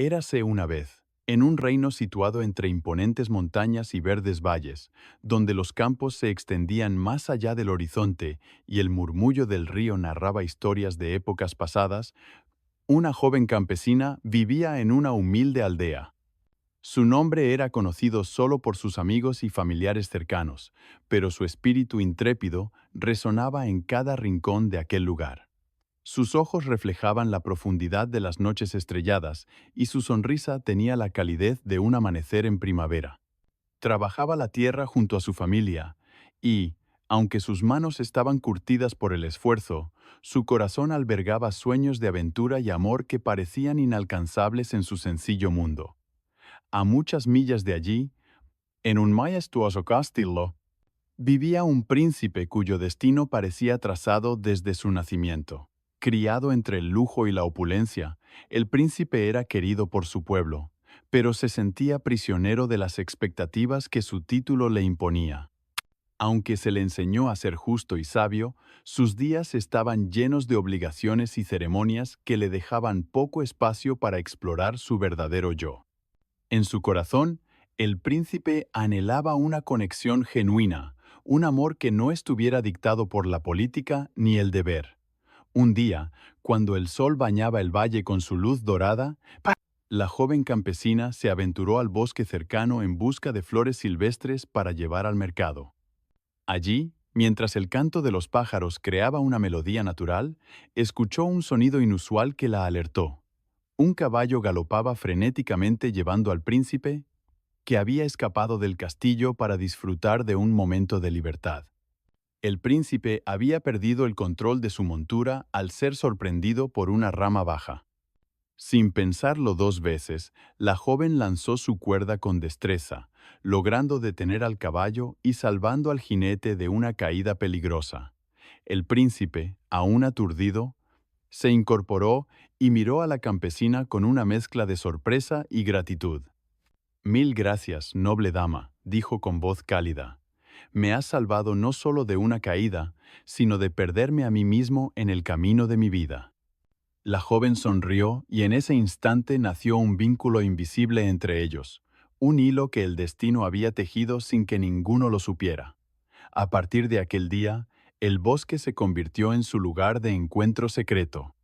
Érase una vez, en un reino situado entre imponentes montañas y verdes valles, donde los campos se extendían más allá del horizonte y el murmullo del río narraba historias de épocas pasadas, una joven campesina vivía en una humilde aldea. Su nombre era conocido solo por sus amigos y familiares cercanos, pero su espíritu intrépido resonaba en cada rincón de aquel lugar. Sus ojos reflejaban la profundidad de las noches estrelladas y su sonrisa tenía la calidez de un amanecer en primavera. Trabajaba la tierra junto a su familia y, aunque sus manos estaban curtidas por el esfuerzo, su corazón albergaba sueños de aventura y amor que parecían inalcanzables en su sencillo mundo. A muchas millas de allí, en un majestuoso castillo, vivía un príncipe cuyo destino parecía trazado desde su nacimiento. Criado entre el lujo y la opulencia, el príncipe era querido por su pueblo, pero se sentía prisionero de las expectativas que su título le imponía. Aunque se le enseñó a ser justo y sabio, sus días estaban llenos de obligaciones y ceremonias que le dejaban poco espacio para explorar su verdadero yo. En su corazón, el príncipe anhelaba una conexión genuina, un amor que no estuviera dictado por la política ni el deber. Un día, cuando el sol bañaba el valle con su luz dorada, la joven campesina se aventuró al bosque cercano en busca de flores silvestres para llevar al mercado. Allí, mientras el canto de los pájaros creaba una melodía natural, escuchó un sonido inusual que la alertó. Un caballo galopaba frenéticamente llevando al príncipe, que había escapado del castillo para disfrutar de un momento de libertad. El príncipe había perdido el control de su montura al ser sorprendido por una rama baja. Sin pensarlo dos veces, la joven lanzó su cuerda con destreza, logrando detener al caballo y salvando al jinete de una caída peligrosa. El príncipe, aún aturdido, se incorporó y miró a la campesina con una mezcla de sorpresa y gratitud. «Mil gracias, noble dama», dijo con voz cálida. «Me has salvado no solo de una caída, sino de perderme a mí mismo en el camino de mi vida». La joven sonrió y en ese instante nació un vínculo invisible entre ellos, un hilo que el destino había tejido sin que ninguno lo supiera. A partir de aquel día, el bosque se convirtió en su lugar de encuentro secreto.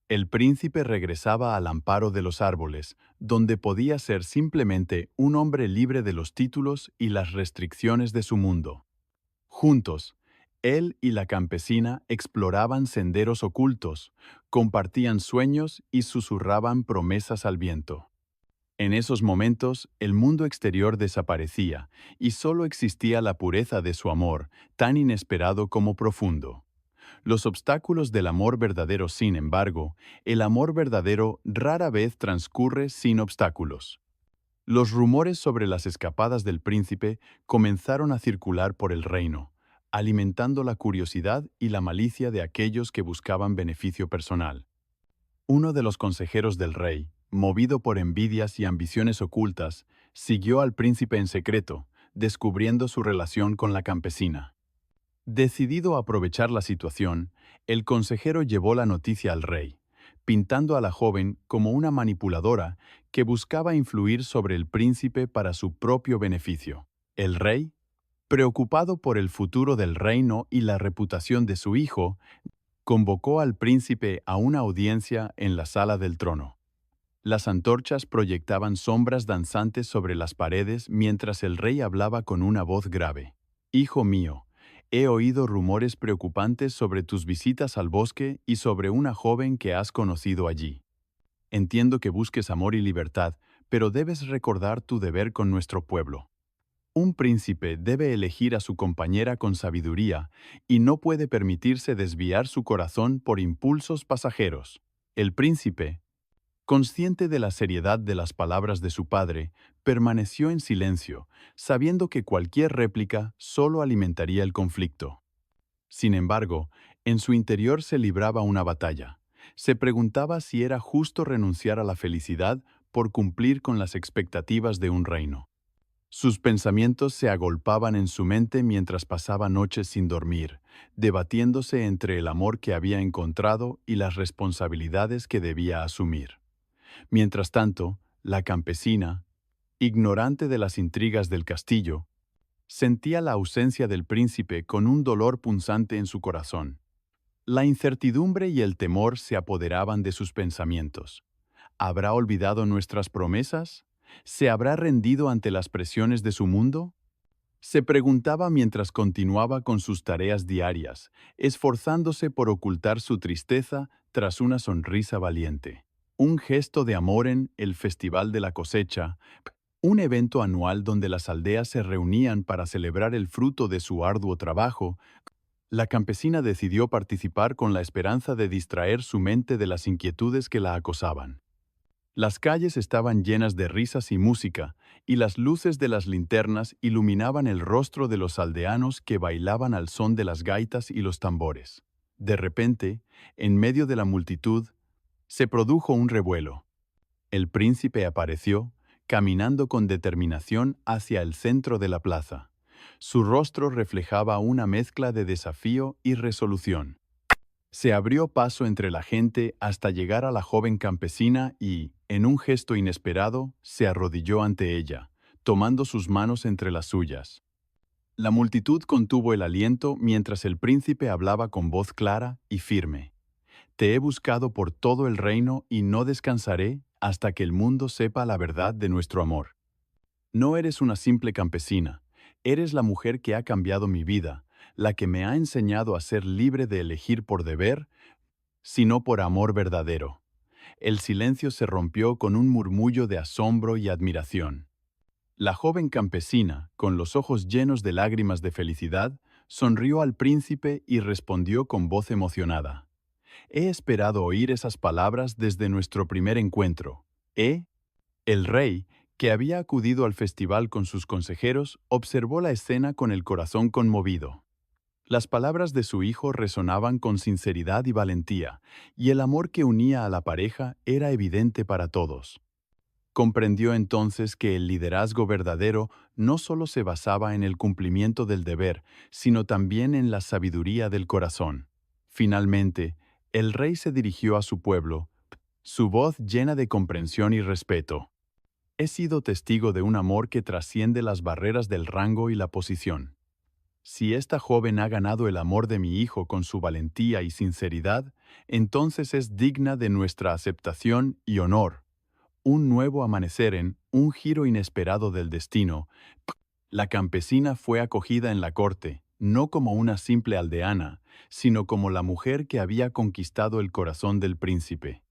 El príncipe regresaba al amparo de los árboles, donde podía ser simplemente un hombre libre de los títulos y las restricciones de su mundo. Juntos, él y la campesina exploraban senderos ocultos, compartían sueños y susurraban promesas al viento. En esos momentos, el mundo exterior desaparecía y solo existía la pureza de su amor, tan inesperado como profundo. Los obstáculos del amor verdadero, sin embargo, el amor verdadero rara vez transcurre sin obstáculos. Los rumores sobre las escapadas del príncipe comenzaron a circular por el reino, alimentando la curiosidad y la malicia de aquellos que buscaban beneficio personal. Uno de los consejeros del rey, movido por envidias y ambiciones ocultas, siguió al príncipe en secreto, descubriendo su relación con la campesina. Decidido a aprovechar la situación, el consejero llevó la noticia al rey, pintando a la joven como una manipuladora que buscaba influir sobre el príncipe para su propio beneficio. El rey, preocupado por el futuro del reino y la reputación de su hijo, convocó al príncipe a una audiencia en la sala del trono. Las antorchas proyectaban sombras danzantes sobre las paredes mientras el rey hablaba con una voz grave. «Hijo mío, he oído rumores preocupantes sobre tus visitas al bosque y sobre una joven que has conocido allí. Entiendo que busques amor y libertad, pero debes recordar tu deber con nuestro pueblo. Un príncipe debe elegir a su compañera con sabiduría y no puede permitirse desviar su corazón por impulsos pasajeros». El príncipe, consciente de la seriedad de las palabras de su padre, permaneció en silencio, sabiendo que cualquier réplica solo alimentaría el conflicto. Sin embargo, en su interior se libraba una batalla. Se preguntaba si era justo renunciar a la felicidad por cumplir con las expectativas de un reino. Sus pensamientos se agolpaban en su mente mientras pasaba noches sin dormir, debatiéndose entre el amor que había encontrado y las responsabilidades que debía asumir. Mientras tanto, la campesina, ignorante de las intrigas del castillo, sentía la ausencia del príncipe con un dolor punzante en su corazón. La incertidumbre y el temor se apoderaban de sus pensamientos. ¿Habrá olvidado nuestras promesas? ¿Se habrá rendido ante las presiones de su mundo? Se preguntaba mientras continuaba con sus tareas diarias, esforzándose por ocultar su tristeza tras una sonrisa valiente. Un gesto de amor en el Festival de la Cosecha, un evento anual donde las aldeas se reunían para celebrar el fruto de su arduo trabajo. La campesina decidió participar con la esperanza de distraer su mente de las inquietudes que la acosaban. Las calles estaban llenas de risas y música, y las luces de las linternas iluminaban el rostro de los aldeanos que bailaban al son de las gaitas y los tambores. De repente, en medio de la multitud, se produjo un revuelo. El príncipe apareció, caminando con determinación hacia el centro de la plaza. Su rostro reflejaba una mezcla de desafío y resolución. Se abrió paso entre la gente hasta llegar a la joven campesina y, en un gesto inesperado, se arrodilló ante ella, tomando sus manos entre las suyas. La multitud contuvo el aliento mientras el príncipe hablaba con voz clara y firme. Te he buscado por todo el reino y no descansaré hasta que el mundo sepa la verdad de nuestro amor. No eres una simple campesina, eres la mujer que ha cambiado mi vida, la que me ha enseñado a ser libre de elegir por deber, sino por amor verdadero. El silencio se rompió con un murmullo de asombro y admiración. La joven campesina, con los ojos llenos de lágrimas de felicidad, sonrió al príncipe y respondió con voz emocionada. He esperado oír esas palabras desde nuestro primer encuentro. El rey, que había acudido al festival con sus consejeros, observó la escena con el corazón conmovido. Las palabras de su hijo resonaban con sinceridad y valentía, y el amor que unía a la pareja era evidente para todos. Comprendió entonces que el liderazgo verdadero no solo se basaba en el cumplimiento del deber, sino también en la sabiduría del corazón. Finalmente, el rey se dirigió a su pueblo, su voz llena de comprensión y respeto. He sido testigo de un amor que trasciende las barreras del rango y la posición. Si esta joven ha ganado el amor de mi hijo con su valentía y sinceridad, entonces es digna de nuestra aceptación y honor. Un nuevo amanecer en un giro inesperado del destino. La campesina fue acogida en la corte, no como una simple aldeana, sino como la mujer que había conquistado el corazón del príncipe.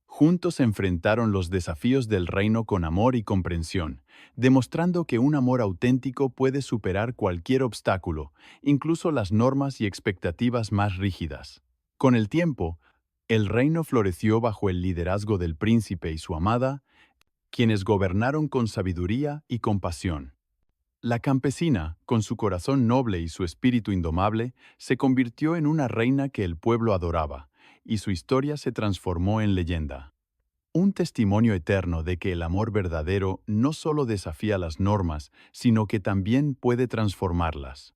Juntos enfrentaron los desafíos del reino con amor y comprensión, demostrando que un amor auténtico puede superar cualquier obstáculo, incluso las normas y expectativas más rígidas. Con el tiempo, el reino floreció bajo el liderazgo del príncipe y su amada, quienes gobernaron con sabiduría y compasión. La campesina, con su corazón noble y su espíritu indomable, se convirtió en una reina que el pueblo adoraba, y su historia se transformó en leyenda. Un testimonio eterno de que el amor verdadero no solo desafía las normas, sino que también puede transformarlas.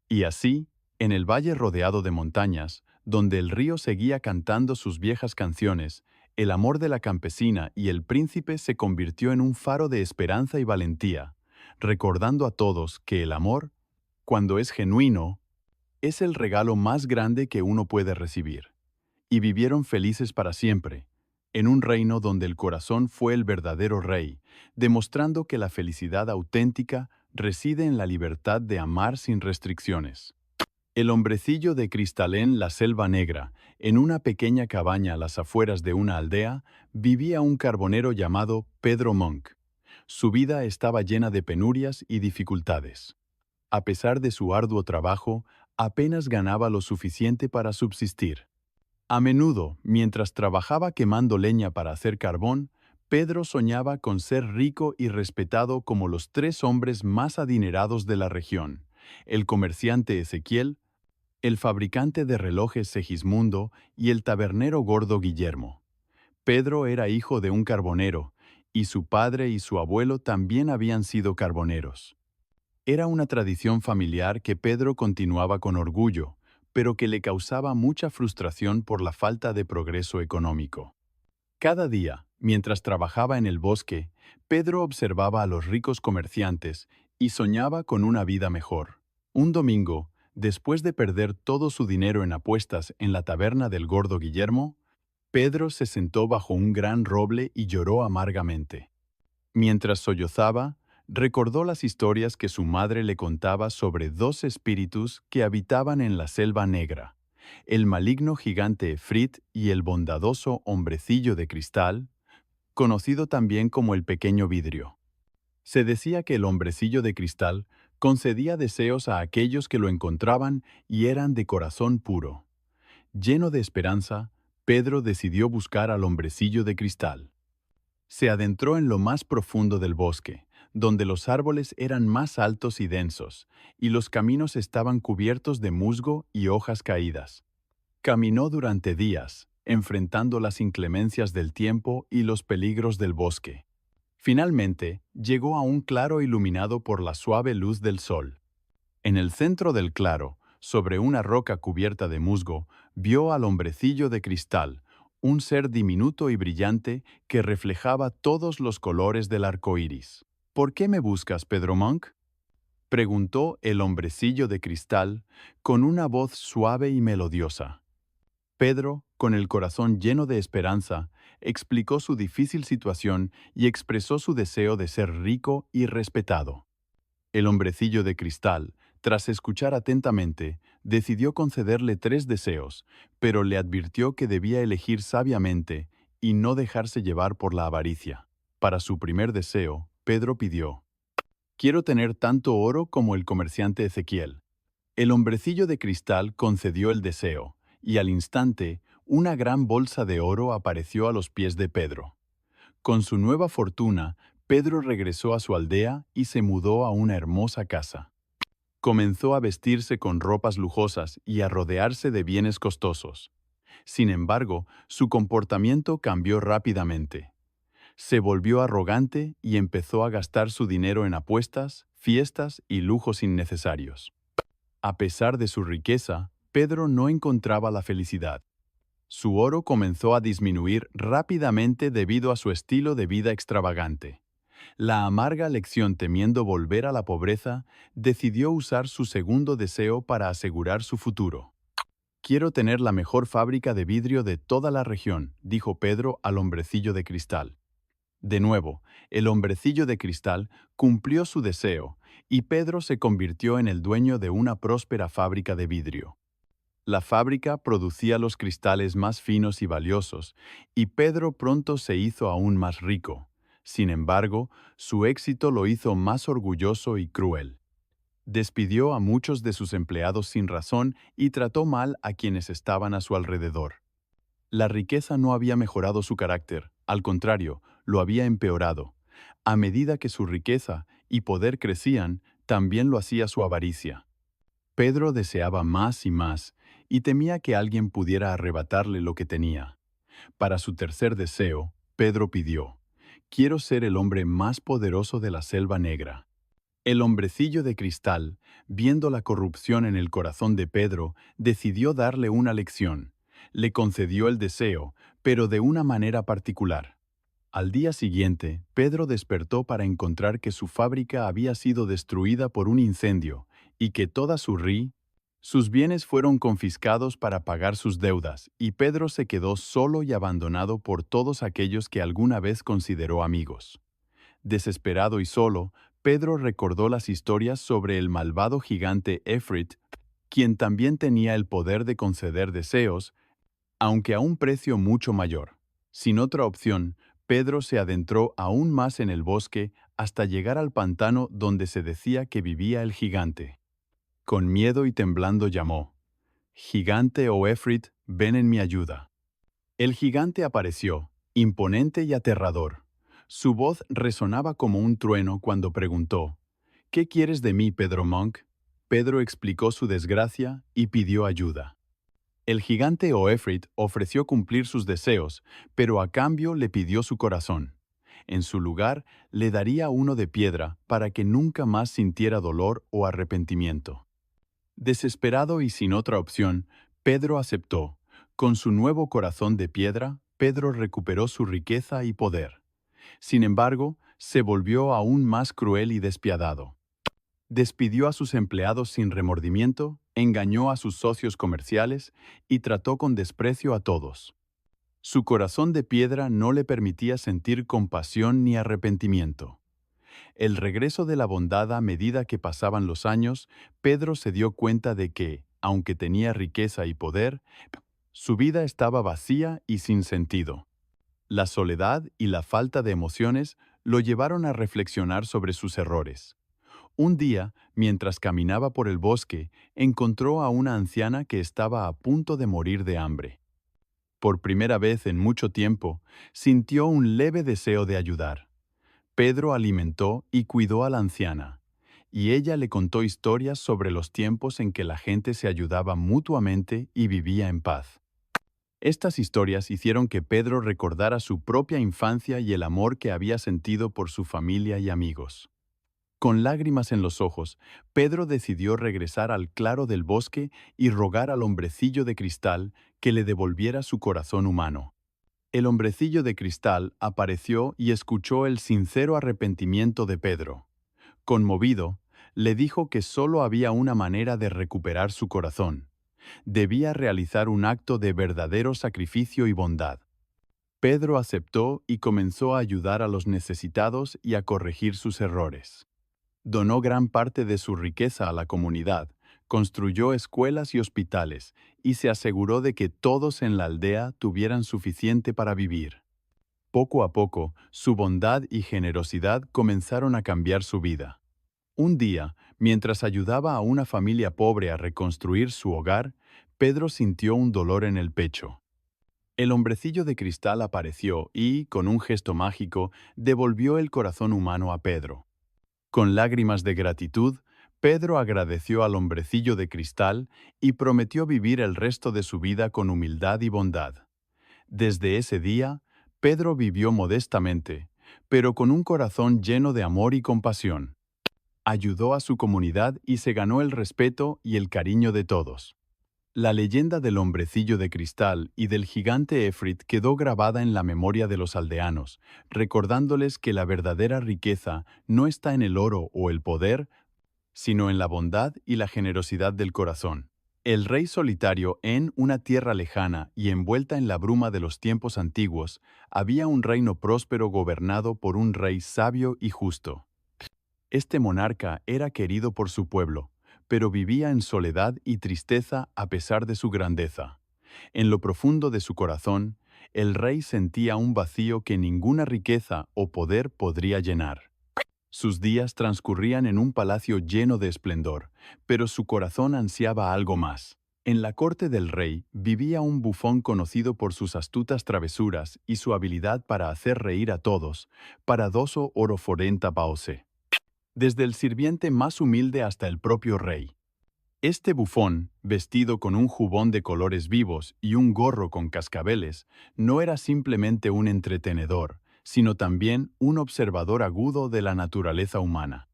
Y así, en el valle rodeado de montañas, donde el río seguía cantando sus viejas canciones, el amor de la campesina y el príncipe se convirtió en un faro de esperanza y valentía, recordando a todos que el amor, cuando es genuino, es el regalo más grande que uno puede recibir. Y vivieron felices para siempre, en un reino donde el corazón fue el verdadero rey, demostrando que la felicidad auténtica reside en la libertad de amar sin restricciones. El hombrecillo de cristal en la Selva Negra, en una pequeña cabaña a las afueras de una aldea, vivía un carbonero llamado Pedro Monk. Su vida estaba llena de penurias y dificultades. A pesar de su arduo trabajo, apenas ganaba lo suficiente para subsistir. A menudo, mientras trabajaba quemando leña para hacer carbón, Pedro soñaba con ser rico y respetado como los tres hombres más adinerados de la región: el comerciante Ezequiel, el fabricante de relojes Segismundo y el tabernero gordo Guillermo. Pedro era hijo de un carbonero, y su padre y su abuelo también habían sido carboneros. Era una tradición familiar que Pedro continuaba con orgullo, pero que le causaba mucha frustración por la falta de progreso económico. Cada día, Mientras trabajaba en el bosque, Pedro observaba a los ricos comerciantes y soñaba con una vida mejor. Un domingo, después de perder todo su dinero en apuestas en la taberna del gordo Guillermo, Pedro se sentó bajo un gran roble y lloró amargamente. Mientras sollozaba, recordó las historias que su madre le contaba sobre dos espíritus que habitaban en la selva negra, el maligno gigante Efrit y el bondadoso hombrecillo de cristal, conocido también como el pequeño vidrio. Se decía que el hombrecillo de cristal concedía deseos a aquellos que lo encontraban y eran de corazón puro. Lleno de esperanza, Pedro decidió buscar al hombrecillo de cristal. Se adentró en lo más profundo del bosque, donde los árboles eran más altos y densos, y los caminos estaban cubiertos de musgo y hojas caídas. Caminó durante días, enfrentando las inclemencias del tiempo y los peligros del bosque. Finalmente, llegó a un claro iluminado por la suave luz del sol. En el centro del claro, sobre una roca cubierta de musgo, vio al hombrecillo de cristal, un ser diminuto y brillante que reflejaba todos los colores del arco iris. ¿Por qué me buscas, Pedro Monk?, preguntó el hombrecillo de cristal con una voz suave y melodiosa. Pedro, con el corazón lleno de esperanza, explicó su difícil situación y expresó su deseo de ser rico y respetado. El hombrecillo de cristal, tras escuchar atentamente, decidió concederle 3 deseos, pero le advirtió que debía elegir sabiamente y no dejarse llevar por la avaricia. Para su primer deseo, Pedro pidió: «Quiero tener tanto oro como el comerciante Ezequiel». El hombrecillo de cristal concedió el deseo, y al instante, una gran bolsa de oro apareció a los pies de Pedro. Con su nueva fortuna, Pedro regresó a su aldea y se mudó a una hermosa casa. Comenzó a vestirse con ropas lujosas y a rodearse de bienes costosos. Sin embargo, su comportamiento cambió rápidamente. Se volvió arrogante y empezó a gastar su dinero en apuestas, fiestas y lujos innecesarios. A pesar de su riqueza, Pedro no encontraba la felicidad. Su oro comenzó a disminuir rápidamente debido a su estilo de vida extravagante. La amarga lección, temiendo volver a la pobreza, decidió usar su segundo deseo para asegurar su futuro. «Quiero tener la mejor fábrica de vidrio de toda la región», dijo Pedro al hombrecillo de cristal. De nuevo, el hombrecillo de cristal cumplió su deseo, y Pedro se convirtió en el dueño de una próspera fábrica de vidrio. La fábrica producía los cristales más finos y valiosos, y Pedro pronto se hizo aún más rico. Sin embargo, su éxito lo hizo más orgulloso y cruel. Despidió a muchos de sus empleados sin razón y trató mal a quienes estaban a su alrededor. La riqueza no había mejorado su carácter, al contrario, lo había empeorado. A medida que su riqueza y poder crecían, también lo hacía su avaricia. Pedro deseaba más y temía que alguien pudiera arrebatarle lo que tenía. Para su tercer deseo, Pedro pidió: «Quiero ser el hombre más poderoso de la selva negra». El hombrecillo de cristal, viendo la corrupción en el corazón de Pedro, decidió darle una lección. Le concedió el deseo, pero de una manera particular. Al día siguiente, Pedro despertó para encontrar que su fábrica había sido destruida por un incendio y que sus bienes fueron confiscados para pagar sus deudas, y Pedro se quedó solo y abandonado por todos aquellos que alguna vez consideró amigos. Desesperado y solo, Pedro recordó las historias sobre el malvado gigante Efrit, quien también tenía el poder de conceder deseos, aunque a un precio mucho mayor. Sin otra opción, Pedro se adentró aún más en el bosque hasta llegar al pantano donde se decía que vivía el gigante. Con miedo y temblando llamó: «Gigante o Efrit, ven en mi ayuda». El gigante apareció, imponente y aterrador. Su voz resonaba como un trueno cuando preguntó: «¿Qué quieres de mí, Pedro Monk?». Pedro explicó su desgracia y pidió ayuda. El gigante Oefrit ofreció cumplir sus deseos, pero a cambio le pidió su corazón. En su lugar, le daría uno de piedra para que nunca más sintiera dolor o arrepentimiento. Desesperado y sin otra opción, Pedro aceptó. Con su nuevo corazón de piedra, Pedro recuperó su riqueza y poder. Sin embargo, se volvió aún más cruel y despiadado. Despidió a sus empleados sin remordimiento, engañó a sus socios comerciales y trató con desprecio a todos. Su corazón de piedra no le permitía sentir compasión ni arrepentimiento. El regreso de la bondad a medida que pasaban los años, Pedro se dio cuenta de que, aunque tenía riqueza y poder, su vida estaba vacía y sin sentido. La soledad y la falta de emociones lo llevaron a reflexionar sobre sus errores. Un día, mientras caminaba por el bosque, encontró a una anciana que estaba a punto de morir de hambre. Por primera vez en mucho tiempo, sintió un leve deseo de ayudar. Pedro alimentó y cuidó a la anciana, y ella le contó historias sobre los tiempos en que la gente se ayudaba mutuamente y vivía en paz. Estas historias hicieron que Pedro recordara su propia infancia y el amor que había sentido por su familia y amigos. Con lágrimas en los ojos, Pedro decidió regresar al claro del bosque y rogar al hombrecillo de cristal que le devolviera su corazón humano. El hombrecillo de cristal apareció y escuchó el sincero arrepentimiento de Pedro. Conmovido, le dijo que solo había una manera de recuperar su corazón. Debía realizar un acto de verdadero sacrificio y bondad. Pedro aceptó y comenzó a ayudar a los necesitados y a corregir sus errores. Donó gran parte de su riqueza a la comunidad, construyó escuelas y hospitales y se aseguró de que todos en la aldea tuvieran suficiente para vivir. Poco a poco, su bondad y generosidad comenzaron a cambiar su vida. Un día, mientras ayudaba a una familia pobre a reconstruir su hogar, Pedro sintió un dolor en el pecho. El hombrecillo de cristal apareció y, con un gesto mágico, devolvió el corazón humano a Pedro. Con lágrimas de gratitud, Pedro agradeció al hombrecillo de cristal y prometió vivir el resto de su vida con humildad y bondad. Desde ese día, Pedro vivió modestamente, pero con un corazón lleno de amor y compasión. Ayudó a su comunidad y se ganó el respeto y el cariño de todos. La leyenda del hombrecillo de cristal y del gigante Efrit quedó grabada en la memoria de los aldeanos, recordándoles que la verdadera riqueza no está en el oro o el poder, sino en la bondad y la generosidad del corazón. El rey solitario en una tierra lejana y envuelta en la bruma de los tiempos antiguos, había un reino próspero gobernado por un rey sabio y justo. Este monarca era querido por su pueblo, pero vivía en soledad y tristeza a pesar de su grandeza. En lo profundo de su corazón, el rey sentía un vacío que ninguna riqueza o poder podría llenar. Sus días transcurrían en un palacio lleno de esplendor, pero su corazón ansiaba algo más. En la corte del rey vivía un bufón conocido por sus astutas travesuras y su habilidad para hacer reír a todos, Paradoso Oroforenta Pause. Desde el sirviente más humilde hasta el propio rey. Este bufón, vestido con un jubón de colores vivos y un gorro con cascabeles, no era simplemente un entretenedor, sino también un observador agudo de la naturaleza humana.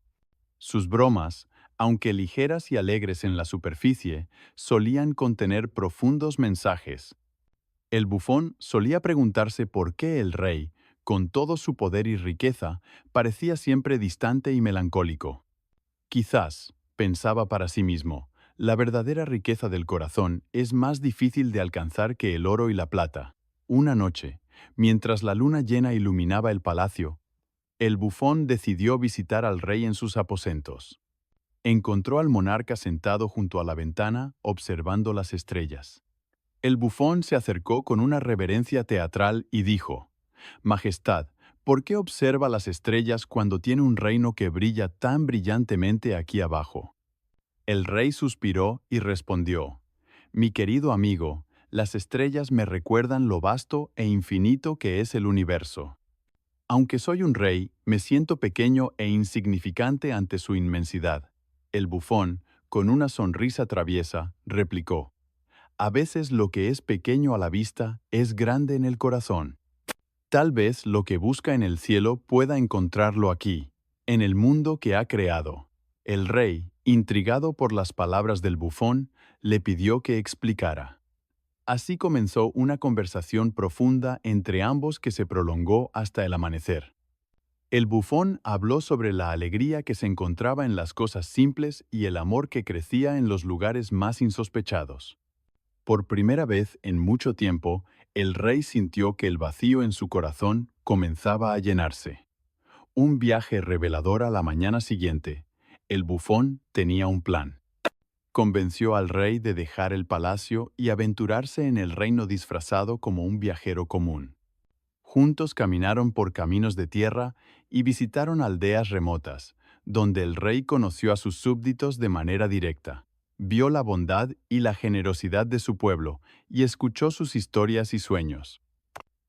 Sus bromas, aunque ligeras y alegres en la superficie, solían contener profundos mensajes. El bufón solía preguntarse por qué el rey, con todo su poder y riqueza, parecía siempre distante y melancólico. Quizás, pensaba para sí mismo, la verdadera riqueza del corazón es más difícil de alcanzar que el oro y la plata. Una noche, mientras la luna llena iluminaba el palacio, el bufón decidió visitar al rey en sus aposentos. Encontró al monarca sentado junto a la ventana, observando las estrellas. El bufón se acercó con una reverencia teatral y dijo: «Majestad, ¿por qué observa las estrellas cuando tiene un reino que brilla tan brillantemente aquí abajo?» El rey suspiró y respondió: «Mi querido amigo, las estrellas me recuerdan lo vasto e infinito que es el universo. Aunque soy un rey, me siento pequeño e insignificante ante su inmensidad». El bufón, con una sonrisa traviesa, replicó: «A veces lo que es pequeño a la vista es grande en el corazón. Tal vez lo que busca en el cielo pueda encontrarlo aquí, en el mundo que ha creado». El rey, intrigado por las palabras del bufón, le pidió que explicara. Así comenzó una conversación profunda entre ambos que se prolongó hasta el amanecer. El bufón habló sobre la alegría que se encontraba en las cosas simples y el amor que crecía en los lugares más insospechados. Por primera vez en mucho tiempo, el rey sintió que el vacío en su corazón comenzaba a llenarse. Un viaje revelador a la mañana siguiente. El bufón tenía un plan. Convenció al rey de dejar el palacio y aventurarse en el reino disfrazado como un viajero común. Juntos caminaron por caminos de tierra y visitaron aldeas remotas, donde el rey conoció a sus súbditos de manera directa. Vio la bondad y la generosidad de su pueblo y escuchó sus historias y sueños.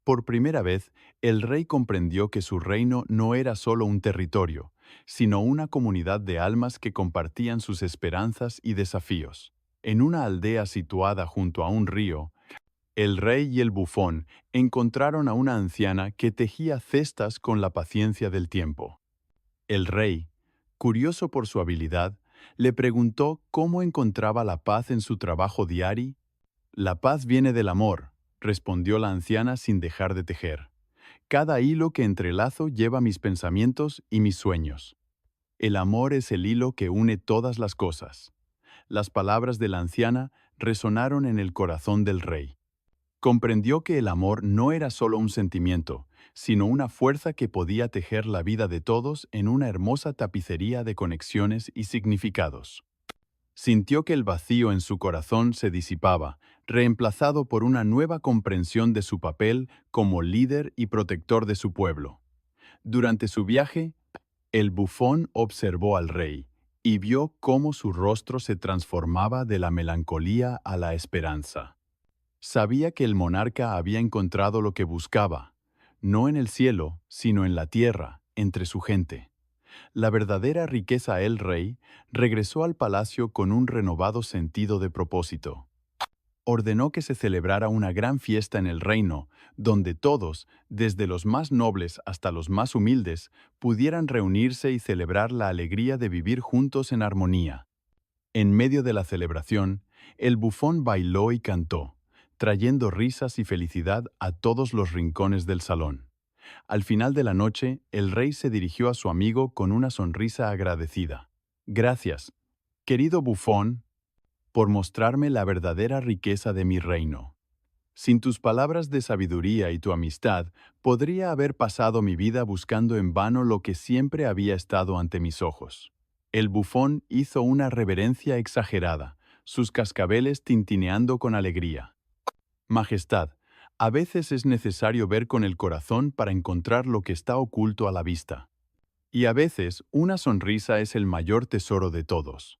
Por primera vez, el rey comprendió que su reino no era solo un territorio, sino una comunidad de almas que compartían sus esperanzas y desafíos. En una aldea situada junto a un río, el rey y el bufón encontraron a una anciana que tejía cestas con la paciencia del tiempo. El rey, curioso por su habilidad, le preguntó cómo encontraba la paz en su trabajo diario. «La paz viene del amor», respondió la anciana sin dejar de tejer. «Cada hilo que entrelazo lleva mis pensamientos y mis sueños. El amor es el hilo que une todas las cosas». Las palabras de la anciana resonaron en el corazón del rey. Comprendió que el amor no era solo un sentimiento, sino una fuerza que podía tejer la vida de todos en una hermosa tapicería de conexiones y significados. Sintió que el vacío en su corazón se disipaba, reemplazado por una nueva comprensión de su papel como líder y protector de su pueblo. Durante su viaje, el bufón observó al rey y vio cómo su rostro se transformaba de la melancolía a la esperanza. Sabía que el monarca había encontrado lo que buscaba, no en el cielo, sino en la tierra, entre su gente. La verdadera riqueza el rey regresó al palacio con un renovado sentido de propósito. Ordenó que se celebrara una gran fiesta en el reino, donde todos, desde los más nobles hasta los más humildes, pudieran reunirse y celebrar la alegría de vivir juntos en armonía. En medio de la celebración, el bufón bailó y cantó, trayendo risas y felicidad a todos los rincones del salón. Al final de la noche, el rey se dirigió a su amigo con una sonrisa agradecida. «Gracias, querido bufón, por mostrarme la verdadera riqueza de mi reino. Sin tus palabras de sabiduría y tu amistad, podría haber pasado mi vida buscando en vano lo que siempre había estado ante mis ojos». El bufón hizo una reverencia exagerada, sus cascabeles tintineando con alegría. «Majestad, a veces es necesario ver con el corazón para encontrar lo que está oculto a la vista. Y a veces una sonrisa es el mayor tesoro de todos».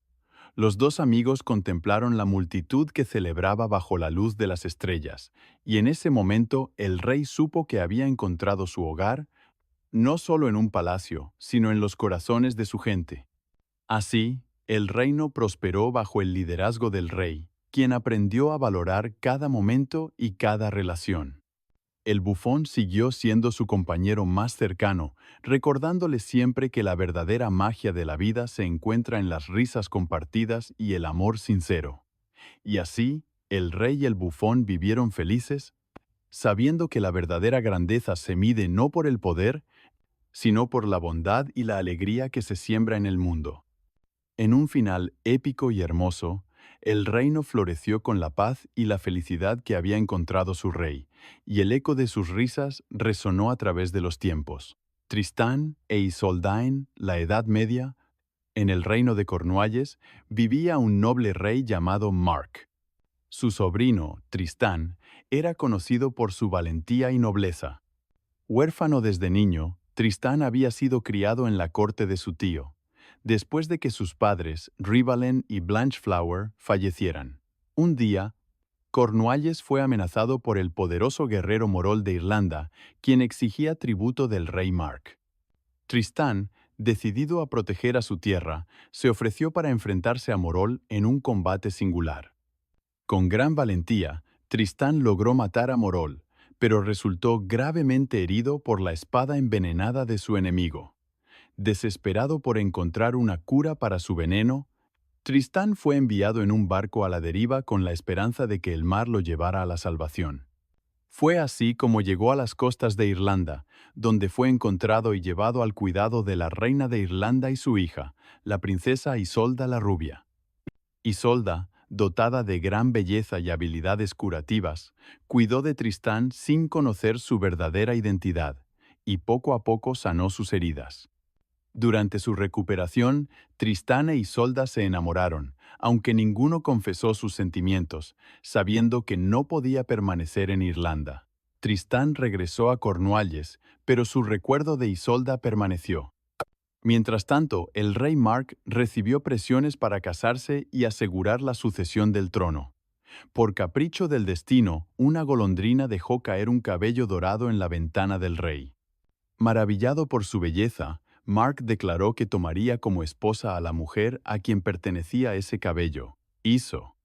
Los dos amigos contemplaron la multitud que celebraba bajo la luz de las estrellas, y en ese momento el rey supo que había encontrado su hogar, no solo en un palacio, sino en los corazones de su gente. Así, el reino prosperó bajo el liderazgo del rey, quien aprendió a valorar cada momento y cada relación. El bufón siguió siendo su compañero más cercano, recordándole siempre que la verdadera magia de la vida se encuentra en las risas compartidas y el amor sincero. Y así, el rey y el bufón vivieron felices, sabiendo que la verdadera grandeza se mide no por el poder, sino por la bondad y la alegría que se siembra en el mundo. En un final épico y hermoso, el reino floreció con la paz y la felicidad que había encontrado su rey, y el eco de sus risas resonó a través de los tiempos. Tristán e Isoldain, la Edad Media, en el reino de Cornualles, vivía un noble rey llamado Mark. Su sobrino, Tristán, era conocido por su valentía y nobleza. Huérfano desde niño, Tristán había sido criado en la corte de su tío, después de que sus padres, Rivalen y Blanchflower, fallecieran. Un día, Cornualles fue amenazado por el poderoso guerrero Morol de Irlanda, quien exigía tributo del rey Mark. Tristán, decidido a proteger a su tierra, se ofreció para enfrentarse a Morol en un combate singular. Con gran valentía, Tristán logró matar a Morol, pero resultó gravemente herido por la espada envenenada de su enemigo. Desesperado por encontrar una cura para su veneno, Tristán fue enviado en un barco a la deriva con la esperanza de que el mar lo llevara a la salvación. Fue así como llegó a las costas de Irlanda, donde fue encontrado y llevado al cuidado de la reina de Irlanda y su hija, la princesa Isolda la Rubia. Isolda, dotada de gran belleza y habilidades curativas, cuidó de Tristán sin conocer su verdadera identidad, y poco a poco sanó sus heridas. Durante su recuperación, Tristán e Isolda se enamoraron, aunque ninguno confesó sus sentimientos, sabiendo que no podía permanecer en Irlanda. Tristán regresó a Cornualles, pero su recuerdo de Isolda permaneció. Mientras tanto, el rey Mark recibió presiones para casarse y asegurar la sucesión del trono. Por capricho del destino, una golondrina dejó caer un cabello dorado en la ventana del rey. Maravillado por su belleza, Mark declaró que tomaría como esposa a la mujer a quien pertenecía ese cabello, Iso.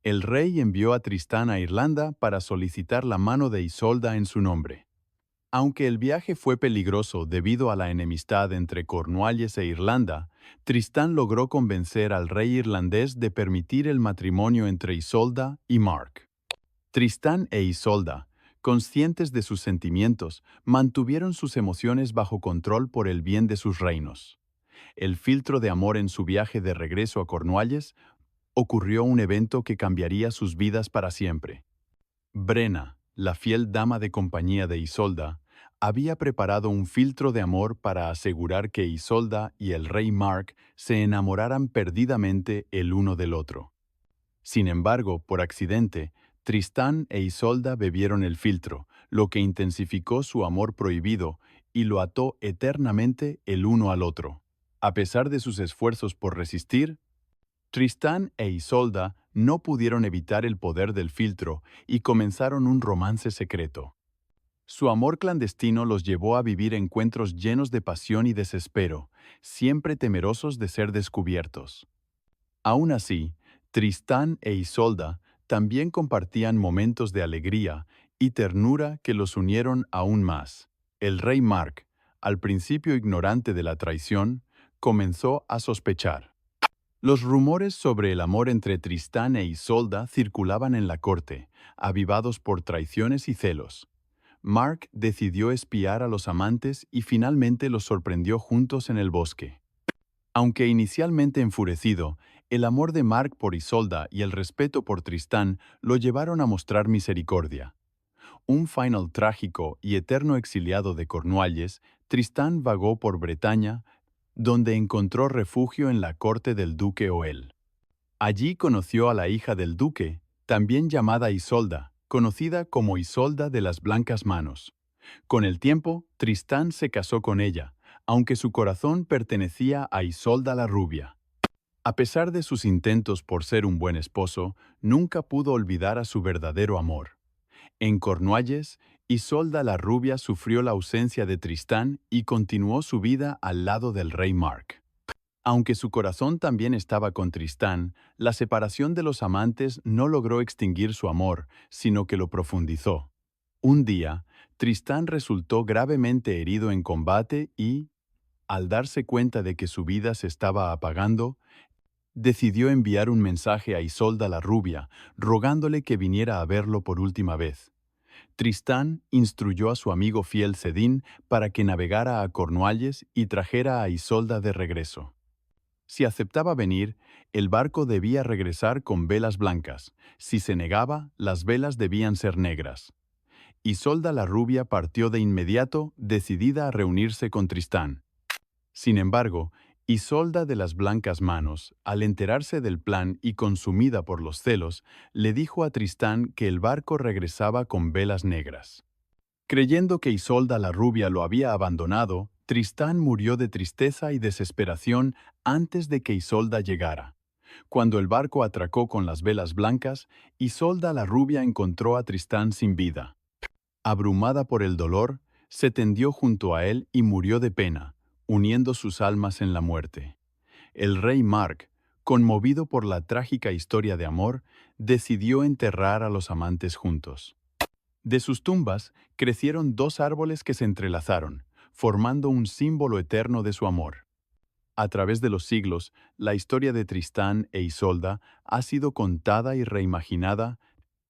El rey envió a Tristán a Irlanda para solicitar la mano de Isolda en su nombre. Aunque el viaje fue peligroso debido a la enemistad entre Cornualles e Irlanda, Tristán logró convencer al rey irlandés de permitir el matrimonio entre Isolda y Mark. Tristán e Isolda, conscientes de sus sentimientos, mantuvieron sus emociones bajo control por el bien de sus reinos. El filtro de amor en su viaje de regreso a Cornualles ocurrió un evento que cambiaría sus vidas para siempre. Brenna, la fiel dama de compañía de Isolda, había preparado un filtro de amor para asegurar que Isolda y el rey Mark se enamoraran perdidamente el uno del otro. Sin embargo, por accidente, Tristán e Isolda bebieron el filtro, lo que intensificó su amor prohibido y lo ató eternamente el uno al otro. A pesar de sus esfuerzos por resistir, Tristán e Isolda no pudieron evitar el poder del filtro y comenzaron un romance secreto. Su amor clandestino los llevó a vivir encuentros llenos de pasión y desespero, siempre temerosos de ser descubiertos. Aún así, Tristán e Isolda también compartían momentos de alegría y ternura que los unieron aún más. El rey Mark, al principio ignorante de la traición, comenzó a sospechar. Los rumores sobre el amor entre Tristán e Isolda circulaban en la corte, avivados por traiciones y celos. Mark decidió espiar a los amantes y finalmente los sorprendió juntos en el bosque. Aunque inicialmente enfurecido, el amor de Mark por Isolda y el respeto por Tristán lo llevaron a mostrar misericordia. Un final trágico y eterno exiliado de Cornualles, Tristán vagó por Bretaña, donde encontró refugio en la corte del duque Oel. Allí conoció a la hija del duque, también llamada Isolda, conocida como Isolda de las Blancas Manos. Con el tiempo, Tristán se casó con ella, aunque su corazón pertenecía a Isolda la Rubia. A pesar de sus intentos por ser un buen esposo, nunca pudo olvidar a su verdadero amor. En Cornualles, Isolda la Rubia sufrió la ausencia de Tristán y continuó su vida al lado del rey Mark. Aunque su corazón también estaba con Tristán, la separación de los amantes no logró extinguir su amor, sino que lo profundizó. Un día, Tristán resultó gravemente herido en combate y, al darse cuenta de que su vida se estaba apagando, decidió enviar un mensaje a Isolda la Rubia, rogándole que viniera a verlo por última vez. Tristán instruyó a su amigo fiel Cedín para que navegara a Cornualles y trajera a Isolda de regreso. Si aceptaba venir, el barco debía regresar con velas blancas. Si se negaba, las velas debían ser negras. Isolda la Rubia partió de inmediato, decidida a reunirse con Tristán. Sin embargo, Isolda de las Blancas Manos, al enterarse del plan y consumida por los celos, le dijo a Tristán que el barco regresaba con velas negras. Creyendo que Isolda la Rubia lo había abandonado, Tristán murió de tristeza y desesperación antes de que Isolda llegara. Cuando el barco atracó con las velas blancas, Isolda la Rubia encontró a Tristán sin vida. Abrumada por el dolor, se tendió junto a él y murió de pena, uniendo sus almas en la muerte. El rey Mark, conmovido por la trágica historia de amor, decidió enterrar a los amantes juntos. De sus tumbas crecieron dos árboles que se entrelazaron, formando un símbolo eterno de su amor. A través de los siglos, la historia de Tristán e Isolda ha sido contada y reimaginada,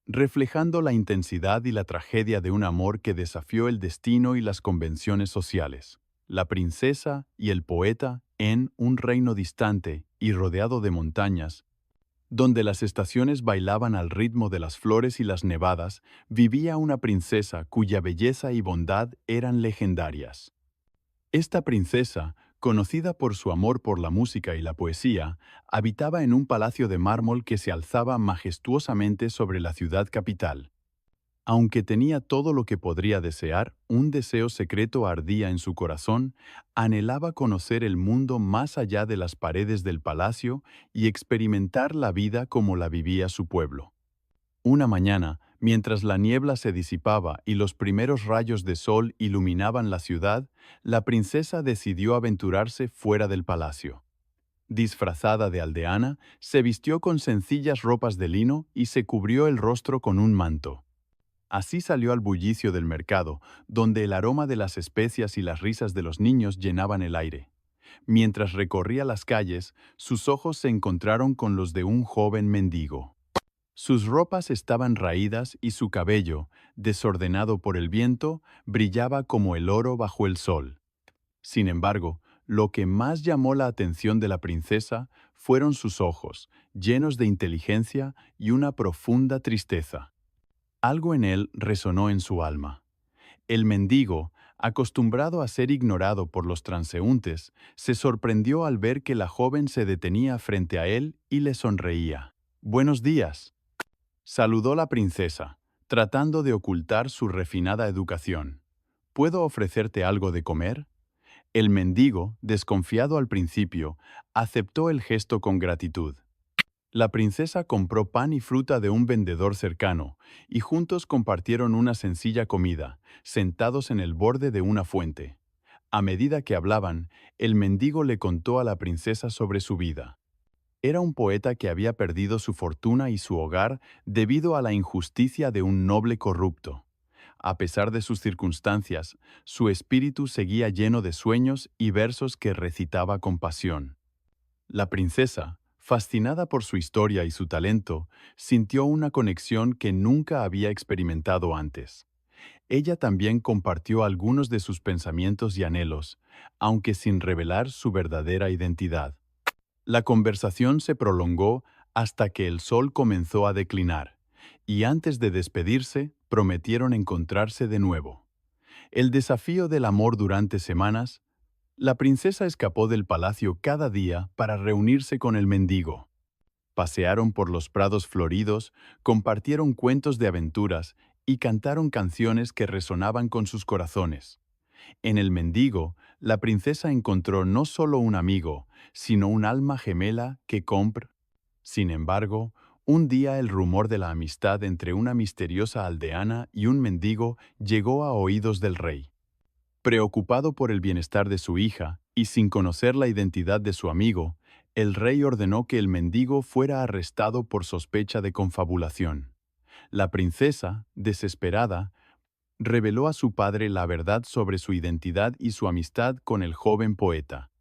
reflejando la intensidad y la tragedia de un amor que desafió el destino y las convenciones sociales. La princesa y el poeta, en un reino distante y rodeado de montañas, donde las estaciones bailaban al ritmo de las flores y las nevadas, vivía una princesa cuya belleza y bondad eran legendarias. Esta princesa, conocida por su amor por la música y la poesía, habitaba en un palacio de mármol que se alzaba majestuosamente sobre la ciudad capital. Aunque tenía todo lo que podría desear, un deseo secreto ardía en su corazón, anhelaba conocer el mundo más allá de las paredes del palacio y experimentar la vida como la vivía su pueblo. Una mañana, mientras la niebla se disipaba y los primeros rayos de sol iluminaban la ciudad, la princesa decidió aventurarse fuera del palacio. Disfrazada de aldeana, se vistió con sencillas ropas de lino y se cubrió el rostro con un manto. Así salió al bullicio del mercado, donde el aroma de las especias y las risas de los niños llenaban el aire. Mientras recorría las calles, sus ojos se encontraron con los de un joven mendigo. Sus ropas estaban raídas y su cabello, desordenado por el viento, brillaba como el oro bajo el sol. Sin embargo, lo que más llamó la atención de la princesa fueron sus ojos, llenos de inteligencia y una profunda tristeza. Algo en él resonó en su alma. El mendigo, acostumbrado a ser ignorado por los transeúntes, se sorprendió al ver que la joven se detenía frente a él y le sonreía. «Buenos días», saludó la princesa, tratando de ocultar su refinada educación. «¿Puedo ofrecerte algo de comer?». El mendigo, desconfiado al principio, aceptó el gesto con gratitud. La princesa compró pan y fruta de un vendedor cercano, y juntos compartieron una sencilla comida, sentados en el borde de una fuente. A medida que hablaban, el mendigo le contó a la princesa sobre su vida. Era un poeta que había perdido su fortuna y su hogar debido a la injusticia de un noble corrupto. A pesar de sus circunstancias, su espíritu seguía lleno de sueños y versos que recitaba con pasión. La princesa, fascinada por su historia y su talento, sintió una conexión que nunca había experimentado antes. Ella también compartió algunos de sus pensamientos y anhelos, aunque sin revelar su verdadera identidad. La conversación se prolongó hasta que el sol comenzó a declinar, y antes de despedirse, prometieron encontrarse de nuevo. El desafío del amor durante semanas. La princesa escapó del palacio cada día para reunirse con el mendigo. Pasearon por los prados floridos, compartieron cuentos de aventuras y cantaron canciones que resonaban con sus corazones. En el mendigo, la princesa encontró no solo un amigo, sino un alma gemela que compra. Sin embargo, un día el rumor de la amistad entre una misteriosa aldeana y un mendigo llegó a oídos del rey. Preocupado por el bienestar de su hija y sin conocer la identidad de su amigo, el rey ordenó que el mendigo fuera arrestado por sospecha de confabulación. La princesa, desesperada, reveló a su padre la verdad sobre su identidad y su amistad con el joven poeta.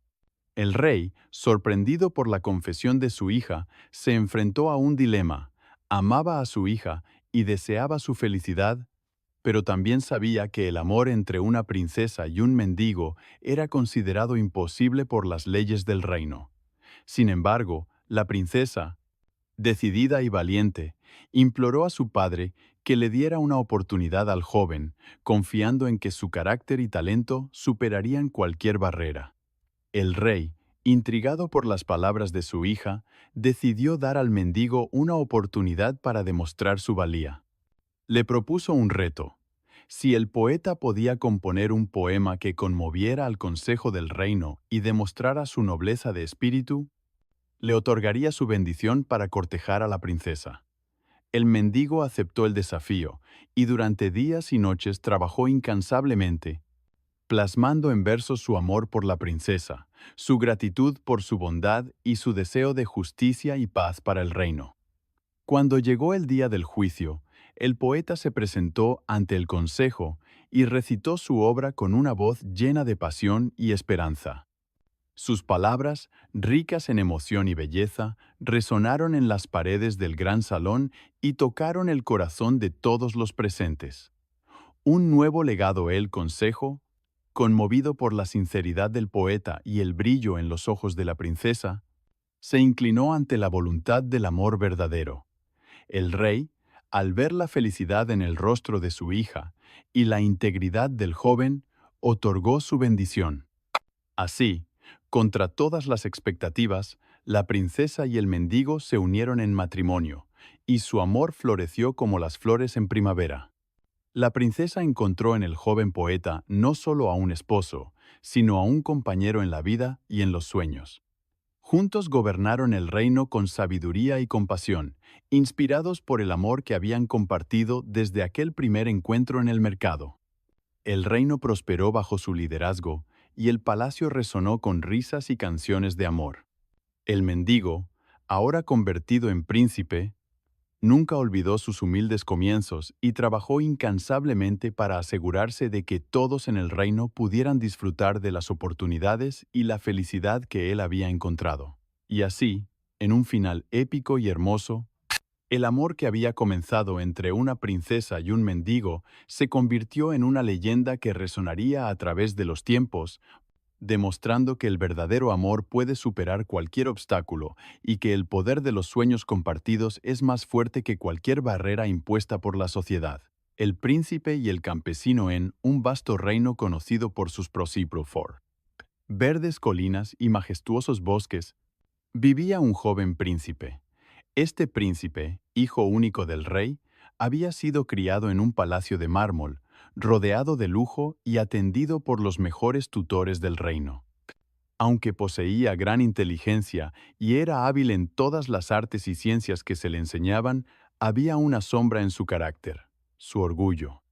El rey, sorprendido por la confesión de su hija, se enfrentó a un dilema. Amaba a su hija y deseaba su felicidad, pero también sabía que el amor entre una princesa y un mendigo era considerado imposible por las leyes del reino. Sin embargo, la princesa, decidida y valiente, imploró a su padre que le diera una oportunidad al joven, confiando en que su carácter y talento superarían cualquier barrera. El rey, intrigado por las palabras de su hija, decidió dar al mendigo una oportunidad para demostrar su valía. Le propuso un reto. Si el poeta podía componer un poema que conmoviera al consejo del reino y demostrara su nobleza de espíritu, le otorgaría su bendición para cortejar a la princesa. El mendigo aceptó el desafío y durante días y noches trabajó incansablemente, plasmando en versos su amor por la princesa, su gratitud por su bondad y su deseo de justicia y paz para el reino. Cuando llegó el día del juicio, el poeta se presentó ante el consejo y recitó su obra con una voz llena de pasión y esperanza. Sus palabras, ricas en emoción y belleza, resonaron en las paredes del gran salón y tocaron el corazón de todos los presentes. Un nuevo legado el consejo, conmovido por la sinceridad del poeta y el brillo en los ojos de la princesa, se inclinó ante la voluntad del amor verdadero. El rey, al ver la felicidad en el rostro de su hija y la integridad del joven, otorgó su bendición. Así, contra todas las expectativas, la princesa y el mendigo se unieron en matrimonio, y su amor floreció como las flores en primavera. La princesa encontró en el joven poeta no solo a un esposo, sino a un compañero en la vida y en los sueños. Juntos gobernaron el reino con sabiduría y compasión, inspirados por el amor que habían compartido desde aquel primer encuentro en el mercado. El reino prosperó bajo su liderazgo, y el palacio resonó con risas y canciones de amor. El mendigo, ahora convertido en príncipe, nunca olvidó sus humildes comienzos y trabajó incansablemente para asegurarse de que todos en el reino pudieran disfrutar de las oportunidades y la felicidad que él había encontrado. Y así, en un final épico y hermoso, el amor que había comenzado entre una princesa y un mendigo se convirtió en una leyenda que resonaría a través de los tiempos, demostrando que el verdadero amor puede superar cualquier obstáculo y que el poder de los sueños compartidos es más fuerte que cualquier barrera impuesta por la sociedad. El príncipe y el campesino en un vasto reino conocido por sus prosíprofor. Verdes colinas y majestuosos bosques, vivía un joven príncipe. Este príncipe, hijo único del rey, había sido criado en un palacio de mármol, rodeado de lujo y atendido por los mejores tutores del reino. Aunque poseía gran inteligencia y era hábil en todas las artes y ciencias que se le enseñaban, había una sombra en su carácter: su orgullo.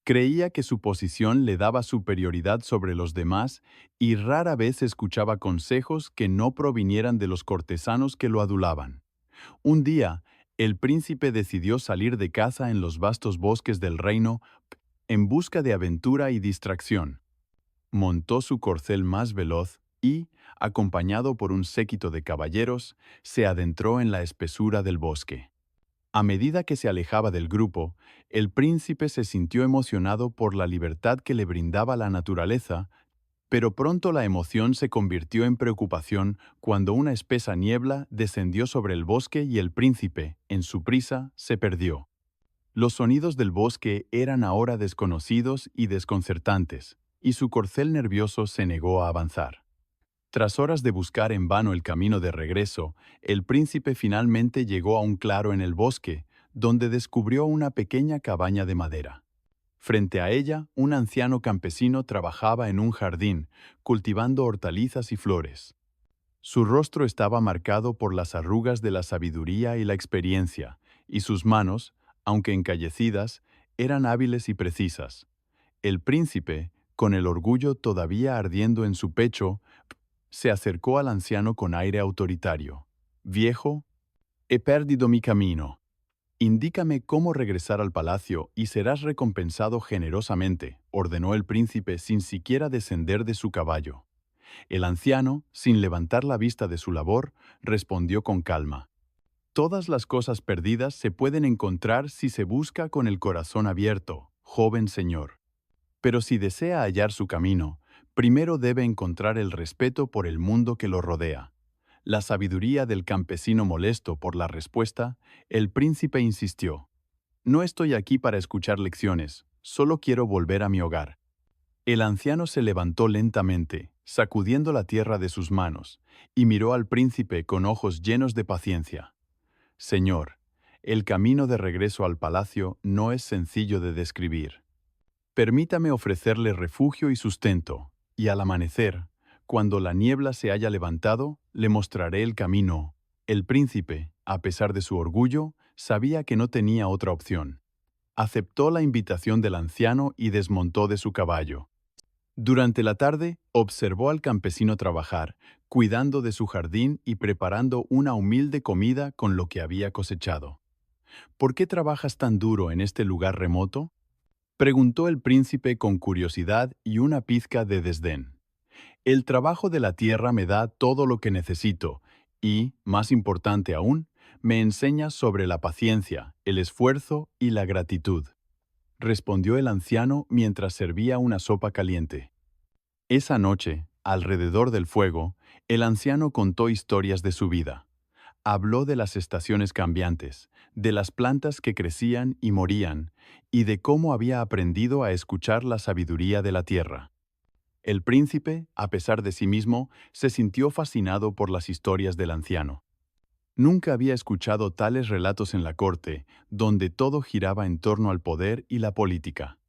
Creía que su posición le daba superioridad sobre los demás y rara vez escuchaba consejos que no provinieran de los cortesanos que lo adulaban. Un día, el príncipe decidió salir de caza en los vastos bosques del reino en busca de aventura y distracción. Montó su corcel más veloz y, acompañado por un séquito de caballeros, se adentró en la espesura del bosque. A medida que se alejaba del grupo, el príncipe se sintió emocionado por la libertad que le brindaba la naturaleza, pero pronto la emoción se convirtió en preocupación cuando una espesa niebla descendió sobre el bosque y el príncipe, en su prisa, se perdió. Los sonidos del bosque eran ahora desconocidos y desconcertantes, y su corcel nervioso se negó a avanzar. Tras horas de buscar en vano el camino de regreso, el príncipe finalmente llegó a un claro en el bosque, donde descubrió una pequeña cabaña de madera. Frente a ella, un anciano campesino trabajaba en un jardín, cultivando hortalizas y flores. Su rostro estaba marcado por las arrugas de la sabiduría y la experiencia, y sus manos, aunque encallecidas, eran hábiles y precisas. El príncipe, con el orgullo todavía ardiendo en su pecho, se acercó al anciano con aire autoritario. «Viejo, he perdido mi camino. Indícame cómo regresar al palacio y serás recompensado generosamente», ordenó el príncipe sin siquiera descender de su caballo. El anciano, sin levantar la vista de su labor, respondió con calma: «Todas las cosas perdidas se pueden encontrar si se busca con el corazón abierto, joven señor. Pero si desea hallar su camino, primero debe encontrar el respeto por el mundo que lo rodea». La sabiduría del campesino molesto por la respuesta, el príncipe insistió: «No estoy aquí para escuchar lecciones, solo quiero volver a mi hogar». El anciano se levantó lentamente, sacudiendo la tierra de sus manos, y miró al príncipe con ojos llenos de paciencia. «Señor, el camino de regreso al palacio no es sencillo de describir. Permítame ofrecerle refugio y sustento, y al amanecer, cuando la niebla se haya levantado, le mostraré el camino». El príncipe, a pesar de su orgullo, sabía que no tenía otra opción. Aceptó la invitación del anciano y desmontó de su caballo. Durante la tarde, observó al campesino trabajar, cuidando de su jardín y preparando una humilde comida con lo que había cosechado. «¿Por qué trabajas tan duro en este lugar remoto?», preguntó el príncipe con curiosidad y una pizca de desdén. El trabajo de la tierra me da todo lo que necesito y, más importante aún, me enseña sobre la paciencia, el esfuerzo y la gratitud, respondió el anciano mientras servía una sopa caliente. Esa noche, alrededor del fuego, el anciano contó historias de su vida. Habló de las estaciones cambiantes, de las plantas que crecían y morían, y de cómo había aprendido a escuchar la sabiduría de la tierra. El príncipe, a pesar de sí mismo, se sintió fascinado por las historias del anciano. Nunca había escuchado tales relatos en la corte, donde todo giraba en torno al poder y la política.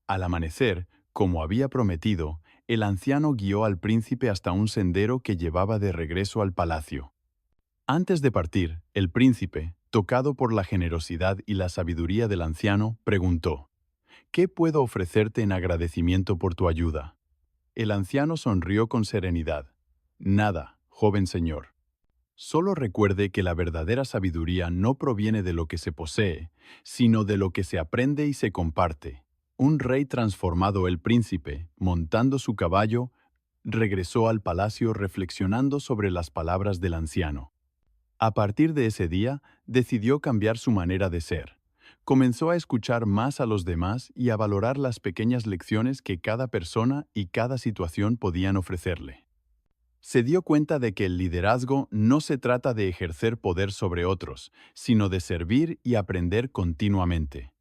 Al amanecer, como había prometido, el anciano guió al príncipe hasta un sendero que llevaba de regreso al palacio. Antes de partir, el príncipe, tocado por la generosidad y la sabiduría del anciano, preguntó: ¿Qué puedo ofrecerte en agradecimiento por tu ayuda? El anciano sonrió con serenidad. Nada, joven señor. Solo recuerde que la verdadera sabiduría no proviene de lo que se posee, sino de lo que se aprende y se comparte. Un rey transformado, el príncipe, montando su caballo, regresó al palacio reflexionando sobre las palabras del anciano. A partir de ese día, decidió cambiar su manera de ser. Comenzó a escuchar más a los demás y a valorar las pequeñas lecciones que cada persona y cada situación podían ofrecerle. Se dio cuenta de que el liderazgo no se trata de ejercer poder sobre otros, sino de servir y aprender continuamente.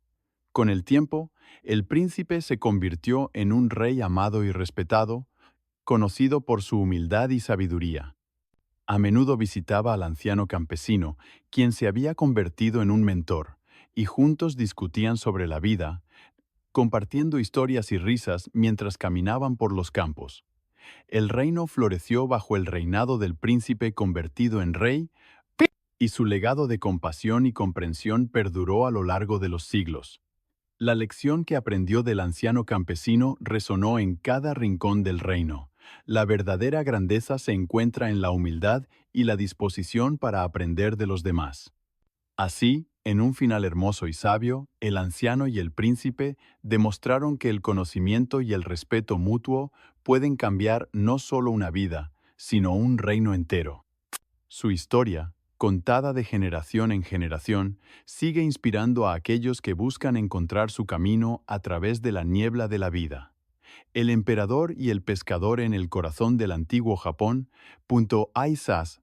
Con el tiempo, el príncipe se convirtió en un rey amado y respetado, conocido por su humildad y sabiduría. A menudo visitaba al anciano campesino, quien se había convertido en un mentor, y juntos discutían sobre la vida, compartiendo historias y risas mientras caminaban por los campos. El reino floreció bajo el reinado del príncipe convertido en rey, y su legado de compasión y comprensión perduró a lo largo de los siglos. La lección que aprendió del anciano campesino resonó en cada rincón del reino. La verdadera grandeza se encuentra en la humildad y la disposición para aprender de los demás. Así, en un final hermoso y sabio, el anciano y el príncipe demostraron que el conocimiento y el respeto mutuo pueden cambiar no solo una vida, sino un reino entero. Su historia, contada de generación en generación, sigue inspirando a aquellos que buscan encontrar su camino a través de la niebla de la vida. El emperador y el pescador en el corazón del antiguo Japón. Aisas,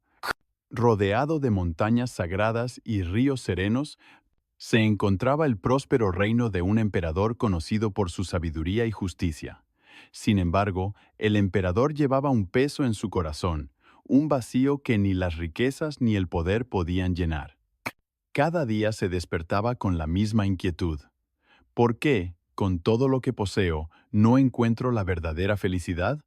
rodeado de montañas sagradas y ríos serenos, se encontraba el próspero reino de un emperador conocido por su sabiduría y justicia. Sin embargo, el emperador llevaba un peso en su corazón, un vacío que ni las riquezas ni el poder podían llenar. Cada día se despertaba con la misma inquietud. ¿Por qué, con todo lo que poseo, no encuentro la verdadera felicidad?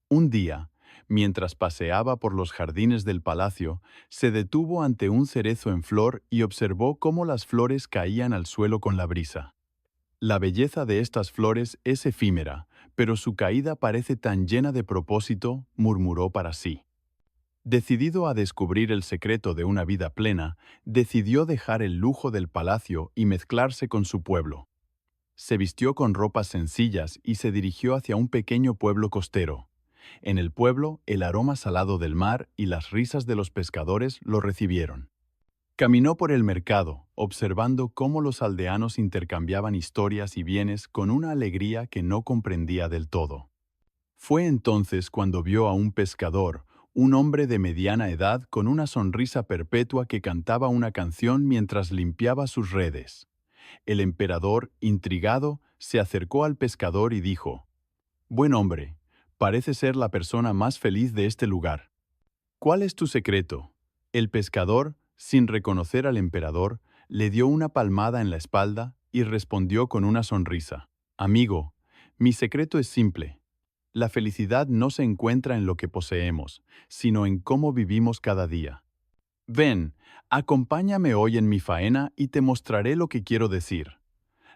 Un día, mientras paseaba por los jardines del palacio, se detuvo ante un cerezo en flor y observó cómo las flores caían al suelo con la brisa. La belleza de estas flores es efímera, pero su caída parece tan llena de propósito, murmuró para sí. Decidido a descubrir el secreto de una vida plena, decidió dejar el lujo del palacio y mezclarse con su pueblo. Se vistió con ropas sencillas y se dirigió hacia un pequeño pueblo costero. En el pueblo, el aroma salado del mar y las risas de los pescadores lo recibieron. Caminó por el mercado, observando cómo los aldeanos intercambiaban historias y bienes con una alegría que no comprendía del todo. Fue entonces cuando vio a un pescador, un hombre de mediana edad con una sonrisa perpetua que cantaba una canción mientras limpiaba sus redes. El emperador, intrigado, se acercó al pescador y dijo: «Buen hombre, parece ser la persona más feliz de este lugar. ¿Cuál es tu secreto?». El pescador, sin reconocer al emperador, le dio una palmada en la espalda y respondió con una sonrisa: «Amigo, mi secreto es simple. La felicidad no se encuentra en lo que poseemos, sino en cómo vivimos cada día. Ven, acompáñame hoy en mi faena y te mostraré lo que quiero decir».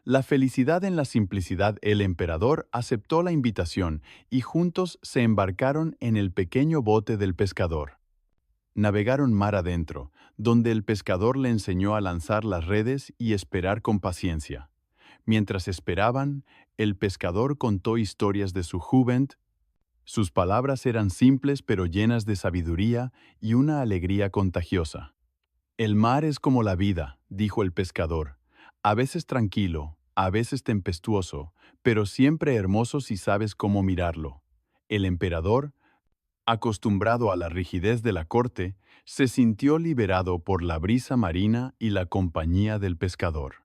La felicidad en la simplicidad. El emperador aceptó la invitación y juntos se embarcaron en el pequeño bote del pescador. Navegaron mar adentro, donde el pescador le enseñó a lanzar las redes y esperar con paciencia. Mientras esperaban, el pescador contó historias de su juventud, Sus palabras eran simples pero llenas de sabiduría y una alegría contagiosa. El mar es como la vida, dijo el pescador, a veces tranquilo, a veces tempestuoso, pero siempre hermoso si sabes cómo mirarlo. El emperador, acostumbrado a la rigidez de la corte, se sintió liberado por la brisa marina y la compañía del pescador.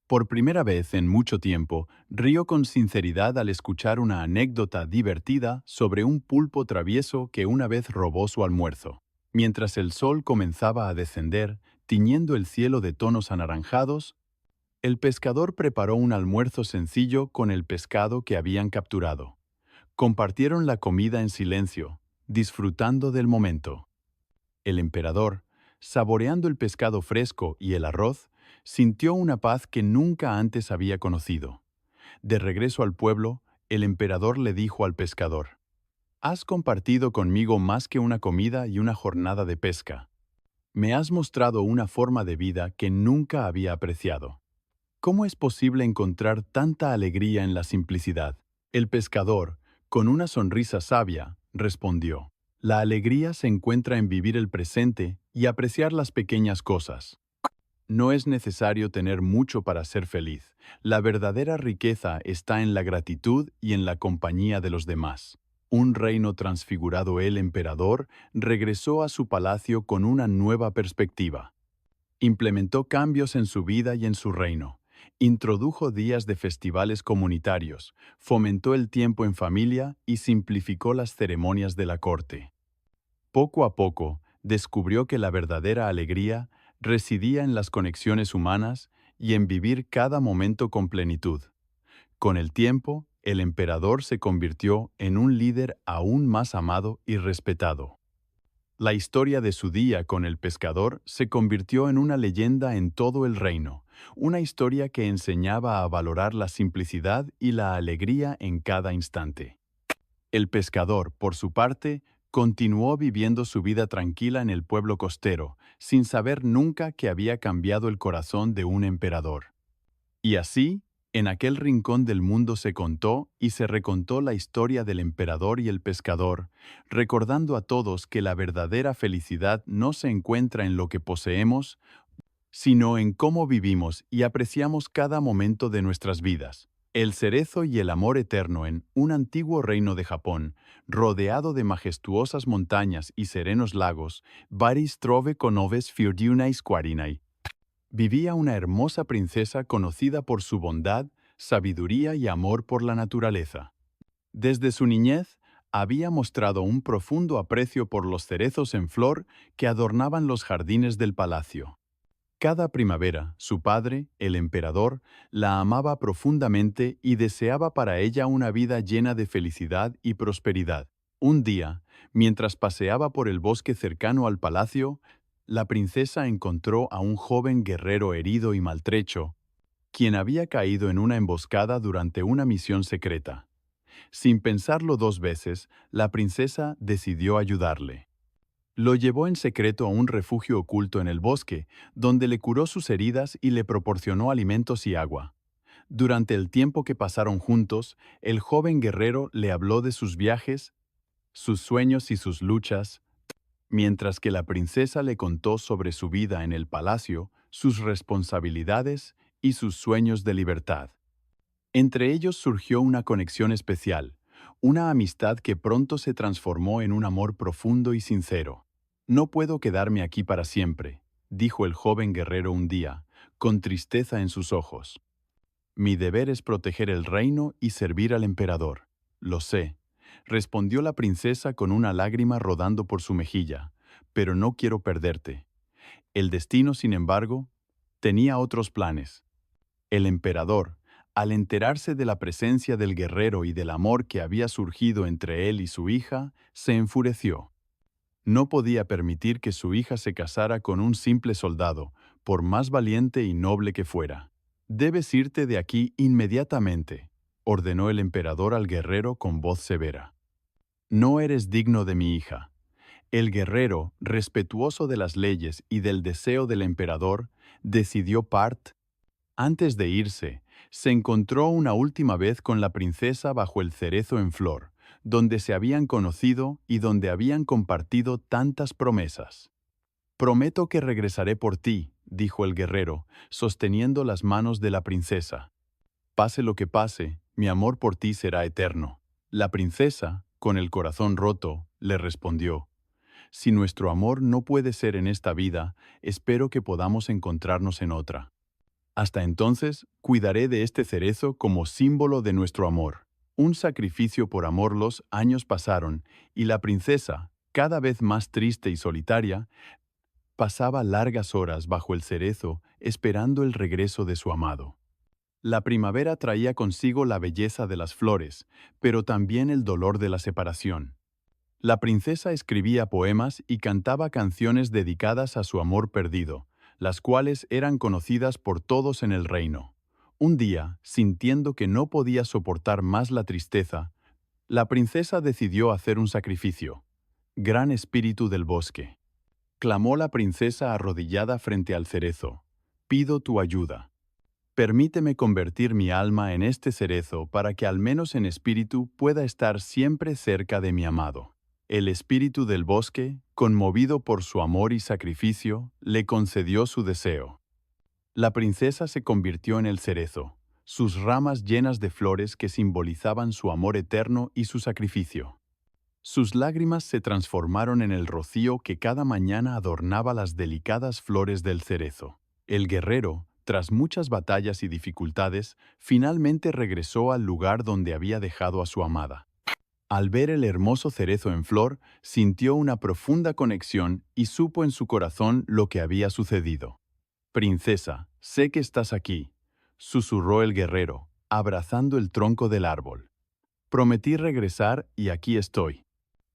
Por primera vez en mucho tiempo, rió con sinceridad al escuchar una anécdota divertida sobre un pulpo travieso que una vez robó su almuerzo. Mientras el sol comenzaba a descender, tiñendo el cielo de tonos anaranjados, el pescador preparó un almuerzo sencillo con el pescado que habían capturado. Compartieron la comida en silencio, disfrutando del momento. El emperador, saboreando el pescado fresco y el arroz, sintió una paz que nunca antes había conocido. De regreso al pueblo, el emperador le dijo al pescador: «Has compartido conmigo más que una comida y una jornada de pesca. Me has mostrado una forma de vida que nunca había apreciado. ¿Cómo es posible encontrar tanta alegría en la simplicidad?». El pescador, con una sonrisa sabia, respondió: «La alegría se encuentra en vivir el presente y apreciar las pequeñas cosas. No es necesario tener mucho para ser feliz. La verdadera riqueza está en la gratitud y en la compañía de los demás». Un reino transfigurado, el emperador regresó a su palacio con una nueva perspectiva. Implementó cambios en su vida y en su reino. Introdujo días de festivales comunitarios, fomentó el tiempo en familia y simplificó las ceremonias de la corte. Poco a poco, descubrió que la verdadera alegría residía en las conexiones humanas y en vivir cada momento con plenitud. Con el tiempo, el emperador se convirtió en un líder aún más amado y respetado. La historia de su día con el pescador se convirtió en una leyenda en todo el reino, una historia que enseñaba a valorar la simplicidad y la alegría en cada instante. El pescador, por su parte, continuó viviendo su vida tranquila en el pueblo costero, sin saber nunca que había cambiado el corazón de un emperador. Y así, en aquel rincón del mundo se contó y se recontó la historia del emperador y el pescador, recordando a todos que la verdadera felicidad no se encuentra en lo que poseemos, sino en cómo vivimos y apreciamos cada momento de nuestras vidas. El cerezo y el amor eterno en un antiguo reino de Japón, rodeado de majestuosas montañas y serenos lagos, varis trove conoves fiordunais quarinai. Vivía una hermosa princesa conocida por su bondad, sabiduría y amor por la naturaleza. Desde su niñez, había mostrado un profundo aprecio por los cerezos en flor que adornaban los jardines del palacio. Cada primavera, su padre, el emperador, la amaba profundamente y deseaba para ella una vida llena de felicidad y prosperidad. Un día, mientras paseaba por el bosque cercano al palacio, la princesa encontró a un joven guerrero herido y maltrecho, quien había caído en una emboscada durante una misión secreta. Sin pensarlo dos veces, la princesa decidió ayudarle. Lo llevó en secreto a un refugio oculto en el bosque, donde le curó sus heridas y le proporcionó alimentos y agua. Durante el tiempo que pasaron juntos, el joven guerrero le habló de sus viajes, sus sueños y sus luchas, mientras que la princesa le contó sobre su vida en el palacio, sus responsabilidades y sus sueños de libertad. Entre ellos surgió una conexión especial, una amistad que pronto se transformó en un amor profundo y sincero. «No puedo quedarme aquí para siempre», dijo el joven guerrero un día, con tristeza en sus ojos. «Mi deber es proteger el reino y servir al emperador». «Lo sé», respondió la princesa con una lágrima rodando por su mejilla, «pero no quiero perderte». El destino, sin embargo, tenía otros planes. El emperador, al enterarse de la presencia del guerrero y del amor que había surgido entre él y su hija, se enfureció. No podía permitir que su hija se casara con un simple soldado, por más valiente y noble que fuera. «Debes irte de aquí inmediatamente», ordenó el emperador al guerrero con voz severa. «No eres digno de mi hija». El guerrero, respetuoso de las leyes y del deseo del emperador, decidió partir. Antes de irse, se encontró una última vez con la princesa bajo el cerezo en flor, donde se habían conocido y donde habían compartido tantas promesas. «Prometo que regresaré por ti», dijo el guerrero, sosteniendo las manos de la princesa. «Pase lo que pase, mi amor por ti será eterno». La princesa, con el corazón roto, le respondió: «Si nuestro amor no puede ser en esta vida, espero que podamos encontrarnos en otra. Hasta entonces, cuidaré de este cerezo como símbolo de nuestro amor». Un sacrificio por amor. Los años pasaron, y la princesa, cada vez más triste y solitaria, pasaba largas horas bajo el cerezo esperando el regreso de su amado. La primavera traía consigo la belleza de las flores, pero también el dolor de la separación. La princesa escribía poemas y cantaba canciones dedicadas a su amor perdido, las cuales eran conocidas por todos en el reino. Un día, sintiendo que no podía soportar más la tristeza, la princesa decidió hacer un sacrificio. «Gran espíritu del bosque», clamó la princesa arrodillada frente al cerezo, «pido tu ayuda. Permíteme convertir mi alma en este cerezo para que al menos en espíritu pueda estar siempre cerca de mi amado». El espíritu del bosque, conmovido por su amor y sacrificio, le concedió su deseo. La princesa se convirtió en el cerezo, sus ramas llenas de flores que simbolizaban su amor eterno y su sacrificio. Sus lágrimas se transformaron en el rocío que cada mañana adornaba las delicadas flores del cerezo. El guerrero, tras muchas batallas y dificultades, finalmente regresó al lugar donde había dejado a su amada. Al ver el hermoso cerezo en flor, sintió una profunda conexión y supo en su corazón lo que había sucedido. «Princesa, sé que estás aquí», susurró el guerrero, abrazando el tronco del árbol. «Prometí regresar y aquí estoy.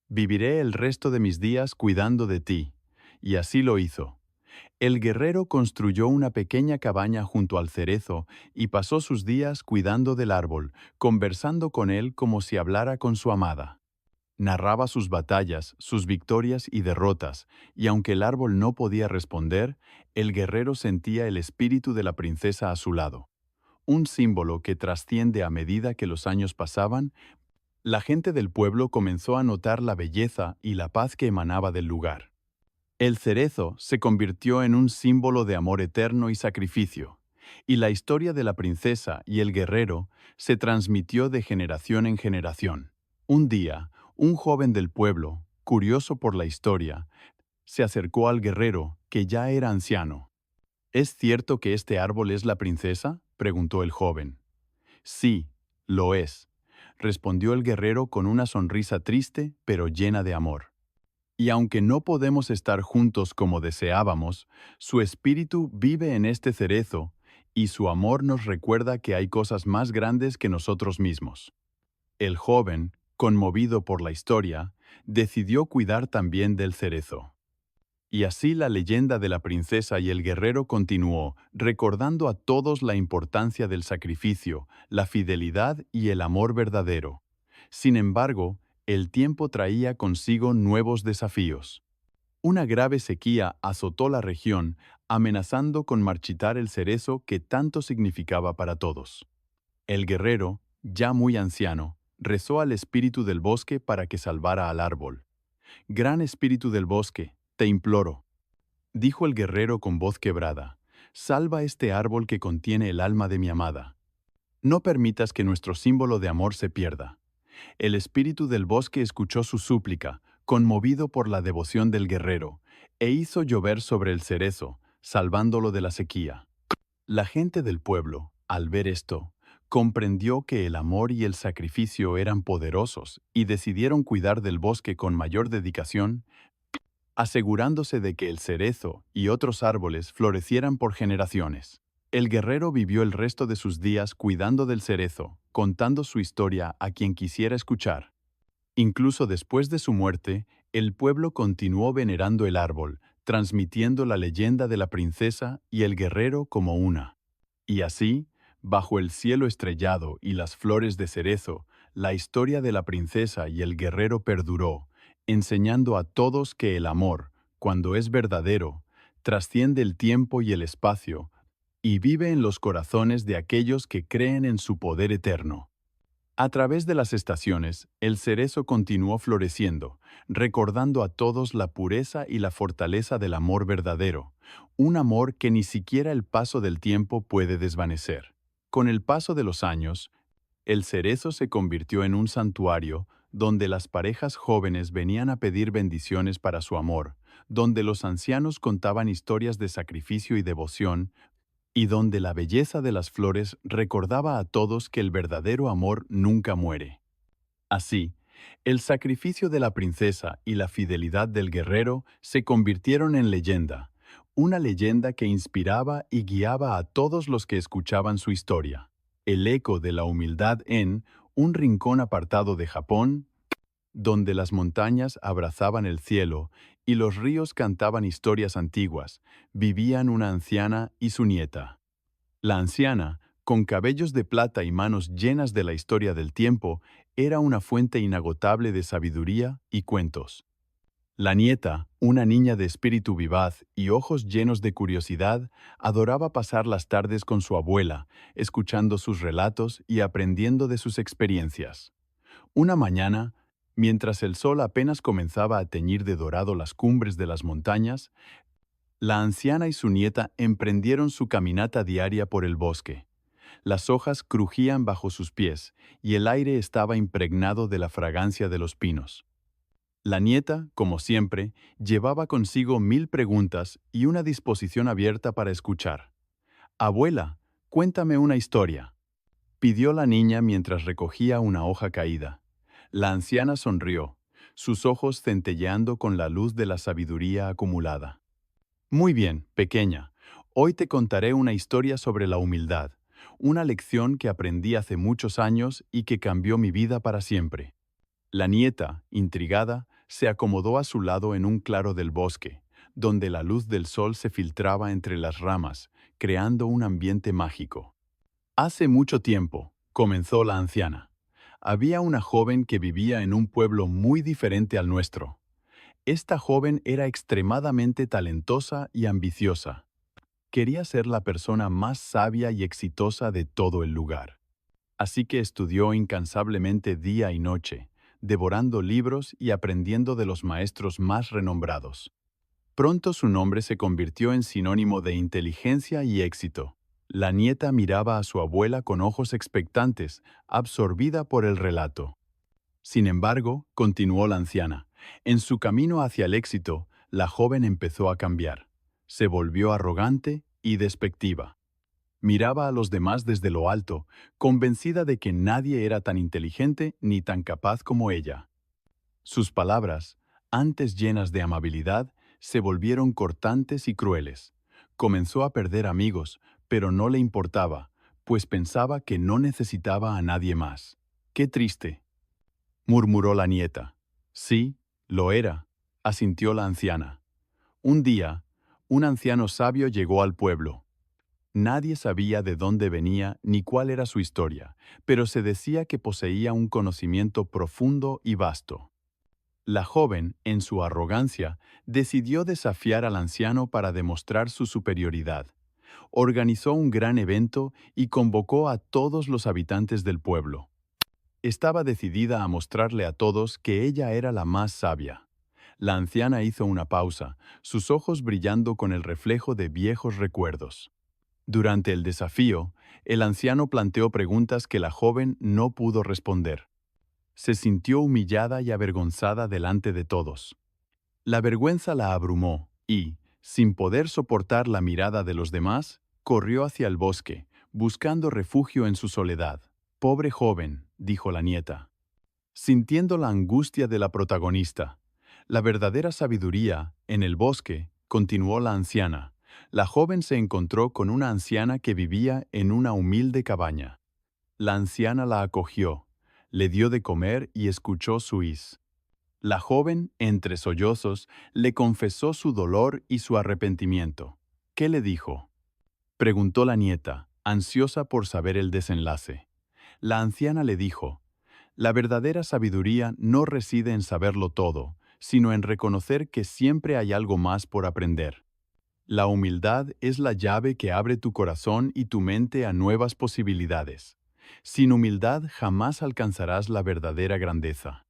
Viviré el resto de mis días cuidando de ti». Y así lo hizo. El guerrero construyó una pequeña cabaña junto al cerezo y pasó sus días cuidando del árbol, conversando con él como si hablara con su amada. Narraba sus batallas, sus victorias y derrotas, y aunque el árbol no podía responder, el guerrero sentía el espíritu de la princesa a su lado. Un símbolo que trasciende a medida que los años pasaban. La gente del pueblo comenzó a notar la belleza y la paz que emanaba del lugar. El cerezo se convirtió en un símbolo de amor eterno y sacrificio, y la historia de la princesa y el guerrero se transmitió de generación en generación. Un día, un joven del pueblo, curioso por la historia, se acercó al guerrero, que ya era anciano. «¿Es cierto que este árbol es la princesa?», preguntó el joven. «Sí, lo es», respondió el guerrero con una sonrisa triste pero llena de amor. «Y aunque no podemos estar juntos como deseábamos, su espíritu vive en este cerezo, y su amor nos recuerda que hay cosas más grandes que nosotros mismos». El joven, conmovido por la historia, decidió cuidar también del cerezo. Y así la leyenda de la princesa y el guerrero continuó, recordando a todos la importancia del sacrificio, la fidelidad y el amor verdadero. Sin embargo, el tiempo traía consigo nuevos desafíos. Una grave sequía azotó la región, amenazando con marchitar el cerezo que tanto significaba para todos. El guerrero, ya muy anciano, rezó al espíritu del bosque para que salvara al árbol. «Gran espíritu del bosque, te imploro», dijo el guerrero con voz quebrada, «salva este árbol que contiene el alma de mi amada. No permitas que nuestro símbolo de amor se pierda». El espíritu del bosque escuchó su súplica, conmovido por la devoción del guerrero, e hizo llover sobre el cerezo, salvándolo de la sequía. La gente del pueblo, al ver esto, comprendió que el amor y el sacrificio eran poderosos y decidieron cuidar del bosque con mayor dedicación, asegurándose de que el cerezo y otros árboles florecieran por generaciones. El guerrero vivió el resto de sus días cuidando del cerezo, contando su historia a quien quisiera escuchar. Incluso después de su muerte, el pueblo continuó venerando el árbol, transmitiendo la leyenda de la princesa y el guerrero como una. Y así, bajo el cielo estrellado y las flores de cerezo, la historia de la princesa y el guerrero perduró, enseñando a todos que el amor, cuando es verdadero, trasciende el tiempo y el espacio, y vive en los corazones de aquellos que creen en su poder eterno. A través de las estaciones, el cerezo continuó floreciendo, recordando a todos la pureza y la fortaleza del amor verdadero, un amor que ni siquiera el paso del tiempo puede desvanecer. Con el paso de los años, el cerezo se convirtió en un santuario donde las parejas jóvenes venían a pedir bendiciones para su amor, donde los ancianos contaban historias de sacrificio y devoción, y donde la belleza de las flores recordaba a todos que el verdadero amor nunca muere. Así, el sacrificio de la princesa y la fidelidad del guerrero se convirtieron en leyenda, una leyenda que inspiraba y guiaba a todos los que escuchaban su historia. El eco de la humildad en un rincón apartado de Japón, donde las montañas abrazaban el cielo y los ríos cantaban historias antiguas, vivían una anciana y su nieta. La anciana, con cabellos de plata y manos llenas de la historia del tiempo, era una fuente inagotable de sabiduría y cuentos. La nieta, una niña de espíritu vivaz y ojos llenos de curiosidad, adoraba pasar las tardes con su abuela, escuchando sus relatos y aprendiendo de sus experiencias. Una mañana, mientras el sol apenas comenzaba a teñir de dorado las cumbres de las montañas, la anciana y su nieta emprendieron su caminata diaria por el bosque. Las hojas crujían bajo sus pies y el aire estaba impregnado de la fragancia de los pinos. La nieta, como siempre, llevaba consigo 1000 preguntas y una disposición abierta para escuchar. «Abuela, cuéntame una historia», pidió la niña mientras recogía una hoja caída. La anciana sonrió, sus ojos centelleando con la luz de la sabiduría acumulada. «Muy bien, pequeña. Hoy te contaré una historia sobre la humildad, una lección que aprendí hace muchos años y que cambió mi vida para siempre». La nieta, intrigada, se acomodó a su lado en un claro del bosque, donde la luz del sol se filtraba entre las ramas, creando un ambiente mágico. «Hace mucho tiempo», comenzó la anciana, «había una joven que vivía en un pueblo muy diferente al nuestro. Esta joven era extremadamente talentosa y ambiciosa. Quería ser la persona más sabia y exitosa de todo el lugar. Así que estudió incansablemente día y noche, devorando libros y aprendiendo de los maestros más renombrados. Pronto su nombre se convirtió en sinónimo de inteligencia y éxito. La nieta miraba a su abuela con ojos expectantes, absorbida por el relato. Sin embargo, continuó la anciana, en su camino hacia el éxito, la joven empezó a cambiar. Se volvió arrogante y despectiva. Miraba a los demás desde lo alto, convencida de que nadie era tan inteligente ni tan capaz como ella. Sus palabras, antes llenas de amabilidad, se volvieron cortantes y crueles. Comenzó a perder amigos, pero no le importaba, pues pensaba que no necesitaba a nadie más. «Qué triste», murmuró la nieta. «Sí, lo era», asintió la anciana. Un día, un anciano sabio llegó al pueblo. Nadie sabía de dónde venía ni cuál era su historia, pero se decía que poseía un conocimiento profundo y vasto. La joven, en su arrogancia, decidió desafiar al anciano para demostrar su superioridad. Organizó un gran evento y convocó a todos los habitantes del pueblo. Estaba decidida a mostrarle a todos que ella era la más sabia. La anciana hizo una pausa, sus ojos brillando con el reflejo de viejos recuerdos. Durante el desafío, el anciano planteó preguntas que la joven no pudo responder. Se sintió humillada y avergonzada delante de todos. La vergüenza la abrumó y, sin poder soportar la mirada de los demás, corrió hacia el bosque, buscando refugio en su soledad. «Pobre joven», dijo la nieta, sintiendo la angustia de la protagonista. «La verdadera sabiduría, en el bosque», continuó la anciana. La joven se encontró con una anciana que vivía en una humilde cabaña. La anciana la acogió, le dio de comer y escuchó su his. La joven, entre sollozos, le confesó su dolor y su arrepentimiento. «¿Qué le dijo?», preguntó la nieta, ansiosa por saber el desenlace. La anciana le dijo: «La verdadera sabiduría no reside en saberlo todo, sino en reconocer que siempre hay algo más por aprender. La humildad es la llave que abre tu corazón y tu mente a nuevas posibilidades. Sin humildad jamás alcanzarás la verdadera grandeza.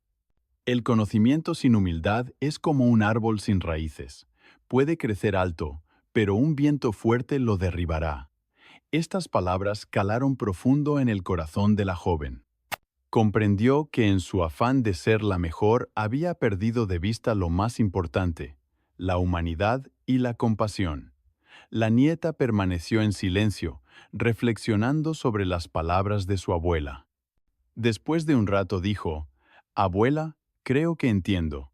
El conocimiento sin humildad es como un árbol sin raíces. Puede crecer alto, pero un viento fuerte lo derribará. Estas palabras calaron profundo en el corazón de la joven. Comprendió que en su afán de ser la mejor había perdido de vista lo más importante, la humanidad y la compasión. La nieta permaneció en silencio, reflexionando sobre las palabras de su abuela. Después de un rato dijo, «Abuela, creo que entiendo.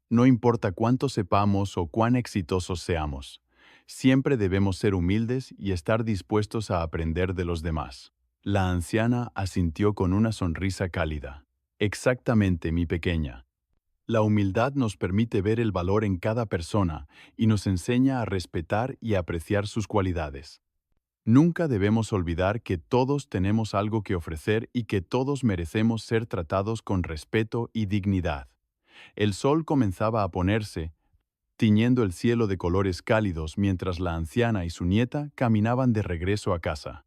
No importa cuánto sepamos o cuán exitosos seamos, siempre debemos ser humildes y estar dispuestos a aprender de los demás». La anciana asintió con una sonrisa cálida. «Exactamente, mi pequeña. La humildad nos permite ver el valor en cada persona y nos enseña a respetar y apreciar sus cualidades. Nunca debemos olvidar que todos tenemos algo que ofrecer y que todos merecemos ser tratados con respeto y dignidad». El sol comenzaba a ponerse, tiñendo el cielo de colores cálidos mientras la anciana y su nieta caminaban de regreso a casa.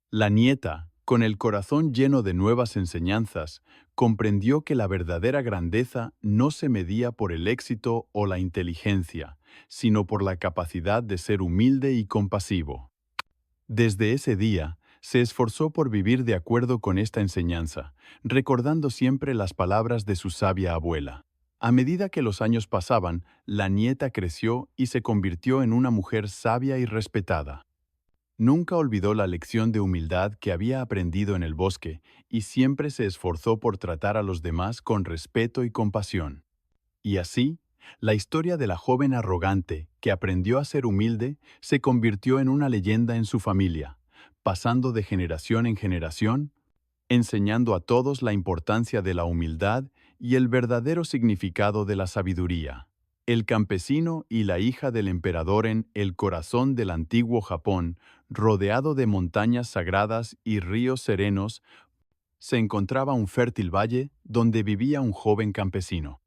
La nieta, con el corazón lleno de nuevas enseñanzas, comprendió que la verdadera grandeza no se medía por el éxito o la inteligencia, sino por la capacidad de ser humilde y compasivo. Desde ese día, se esforzó por vivir de acuerdo con esta enseñanza, recordando siempre las palabras de su sabia abuela. A medida que los años pasaban, la nieta creció y se convirtió en una mujer sabia y respetada. Nunca olvidó la lección de humildad que había aprendido en el bosque y siempre se esforzó por tratar a los demás con respeto y compasión. Y así, la historia de la joven arrogante que aprendió a ser humilde se convirtió en una leyenda en su familia, pasando de generación en generación, enseñando a todos la importancia de la humildad y el verdadero significado de la sabiduría. El campesino y la hija del emperador en el corazón del antiguo Japón, rodeado de montañas sagradas y ríos serenos, se encontraba un fértil valle donde vivía un joven campesino.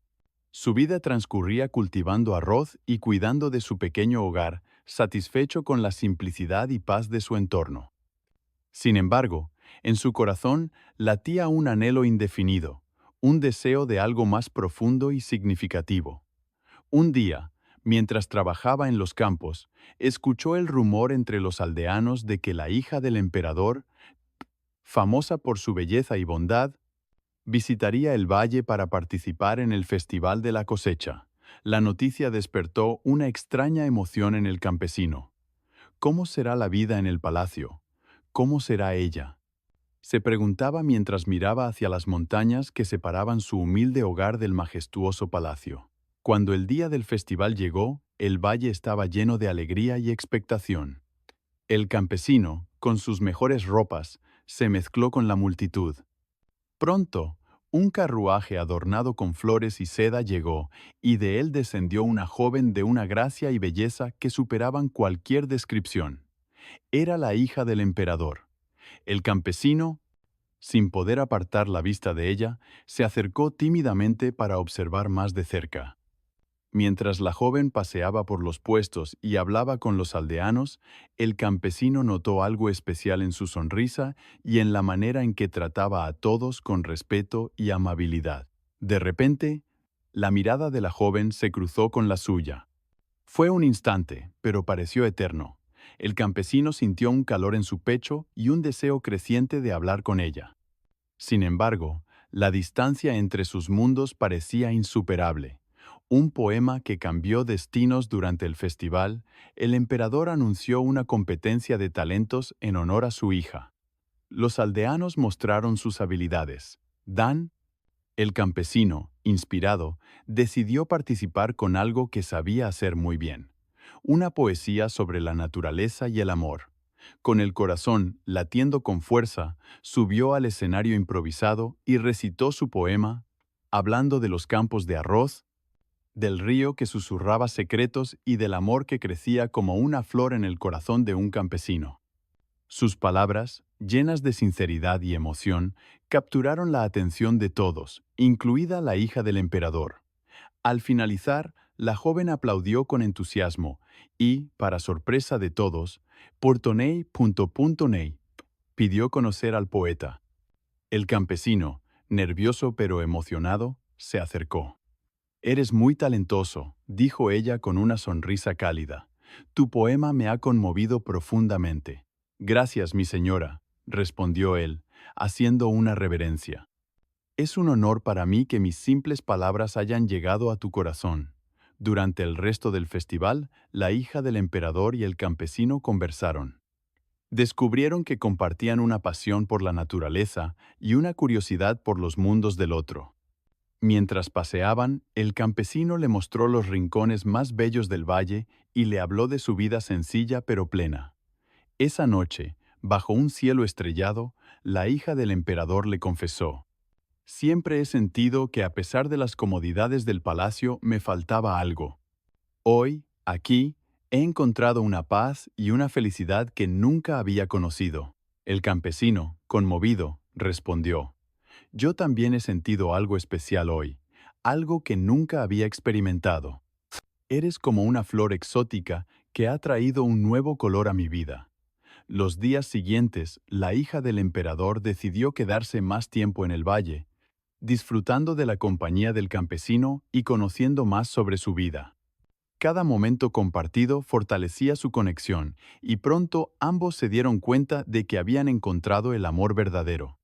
Su vida transcurría cultivando arroz y cuidando de su pequeño hogar, satisfecho con la simplicidad y paz de su entorno. Sin embargo, en su corazón latía un anhelo indefinido, un deseo de algo más profundo y significativo. Un día, mientras trabajaba en los campos, escuchó el rumor entre los aldeanos de que la hija del emperador, famosa por su belleza y bondad, visitaría el valle para participar en el Festival de la Cosecha. La noticia despertó una extraña emoción en el campesino. ¿Cómo será la vida en el palacio? ¿Cómo será ella? Se preguntaba mientras miraba hacia las montañas que separaban su humilde hogar del majestuoso palacio. Cuando el día del festival llegó, el valle estaba lleno de alegría y expectación. El campesino, con sus mejores ropas, se mezcló con la multitud. Pronto, un carruaje adornado con flores y seda llegó, y de él descendió una joven de una gracia y belleza que superaban cualquier descripción. Era la hija del emperador. El campesino, sin poder apartar la vista de ella, se acercó tímidamente para observar más de cerca. Mientras la joven paseaba por los puestos y hablaba con los aldeanos, el campesino notó algo especial en su sonrisa y en la manera en que trataba a todos con respeto y amabilidad. De repente, la mirada de la joven se cruzó con la suya. Fue un instante, pero pareció eterno. El campesino sintió un calor en su pecho y un deseo creciente de hablar con ella. Sin embargo, la distancia entre sus mundos parecía insuperable. Un poema que cambió destinos durante el festival, el emperador anunció una competencia de talentos en honor a su hija. Los aldeanos mostraron sus habilidades. Dan, el campesino, inspirado, decidió participar con algo que sabía hacer muy bien: una poesía sobre la naturaleza y el amor. Con el corazón latiendo con fuerza, subió al escenario improvisado y recitó su poema, hablando de los campos de arroz, del río que susurraba secretos y del amor que crecía como una flor en el corazón de un campesino. Sus palabras, llenas de sinceridad y emoción, capturaron la atención de todos, incluida la hija del emperador. Al finalizar, la joven aplaudió con entusiasmo y, para sorpresa de todos, Portonei. Pidió conocer al poeta. El campesino, nervioso pero emocionado, se acercó. «Eres muy talentoso», dijo ella con una sonrisa cálida. «Tu poema me ha conmovido profundamente». «Gracias, mi señora», respondió él, haciendo una reverencia. «Es un honor para mí que mis simples palabras hayan llegado a tu corazón». Durante el resto del festival, la hija del emperador y el campesino conversaron. Descubrieron que compartían una pasión por la naturaleza y una curiosidad por los mundos del otro. Mientras paseaban, el campesino le mostró los rincones más bellos del valle y le habló de su vida sencilla pero plena. Esa noche, bajo un cielo estrellado, la hija del emperador le confesó: «Siempre he sentido que a pesar de las comodidades del palacio me faltaba algo. Hoy, aquí, he encontrado una paz y una felicidad que nunca había conocido». El campesino, conmovido, respondió: «Yo también he sentido algo especial hoy, algo que nunca había experimentado. Eres como una flor exótica que ha traído un nuevo color a mi vida». Los días siguientes, la hija del emperador decidió quedarse más tiempo en el valle, disfrutando de la compañía del campesino y conociendo más sobre su vida. Cada momento compartido fortalecía su conexión y pronto ambos se dieron cuenta de que habían encontrado el amor verdadero.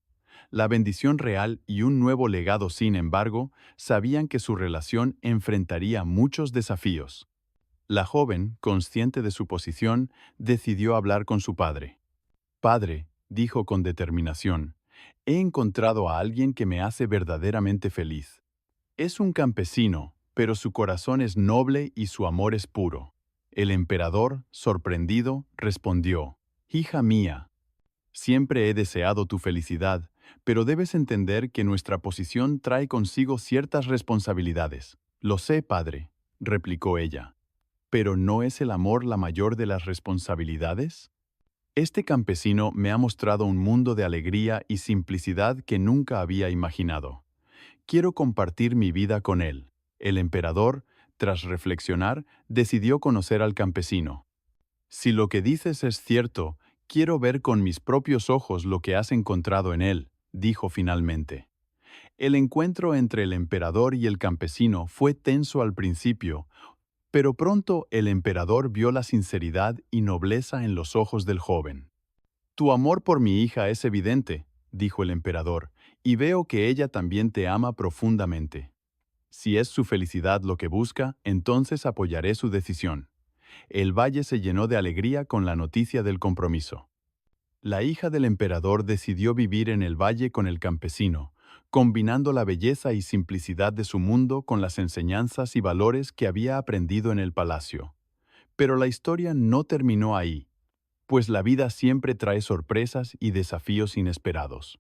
La bendición real y un nuevo legado. Sin embargo, sabían que su relación enfrentaría muchos desafíos. La joven, consciente de su posición, decidió hablar con su padre. «Padre», dijo con determinación, «he encontrado a alguien que me hace verdaderamente feliz. Es un campesino, pero su corazón es noble y su amor es puro». El emperador, sorprendido, respondió: «Hija mía, siempre he deseado tu felicidad, pero debes entender que nuestra posición trae consigo ciertas responsabilidades». «Lo sé, padre», replicó ella. «¿Pero no es el amor la mayor de las responsabilidades? Este campesino me ha mostrado un mundo de alegría y simplicidad que nunca había imaginado. Quiero compartir mi vida con él». El emperador, tras reflexionar, decidió conocer al campesino. «Si lo que dices es cierto, quiero ver con mis propios ojos lo que has encontrado en él», dijo finalmente. El encuentro entre el emperador y el campesino fue tenso al principio, pero pronto el emperador vio la sinceridad y nobleza en los ojos del joven. «Tu amor por mi hija es evidente», dijo el emperador, «y veo que ella también te ama profundamente. Si es su felicidad lo que busca, entonces apoyaré su decisión». El valle se llenó de alegría con la noticia del compromiso. La hija del emperador decidió vivir en el valle con el campesino, combinando la belleza y simplicidad de su mundo con las enseñanzas y valores que había aprendido en el palacio. Pero la historia no terminó ahí, pues la vida siempre trae sorpresas y desafíos inesperados.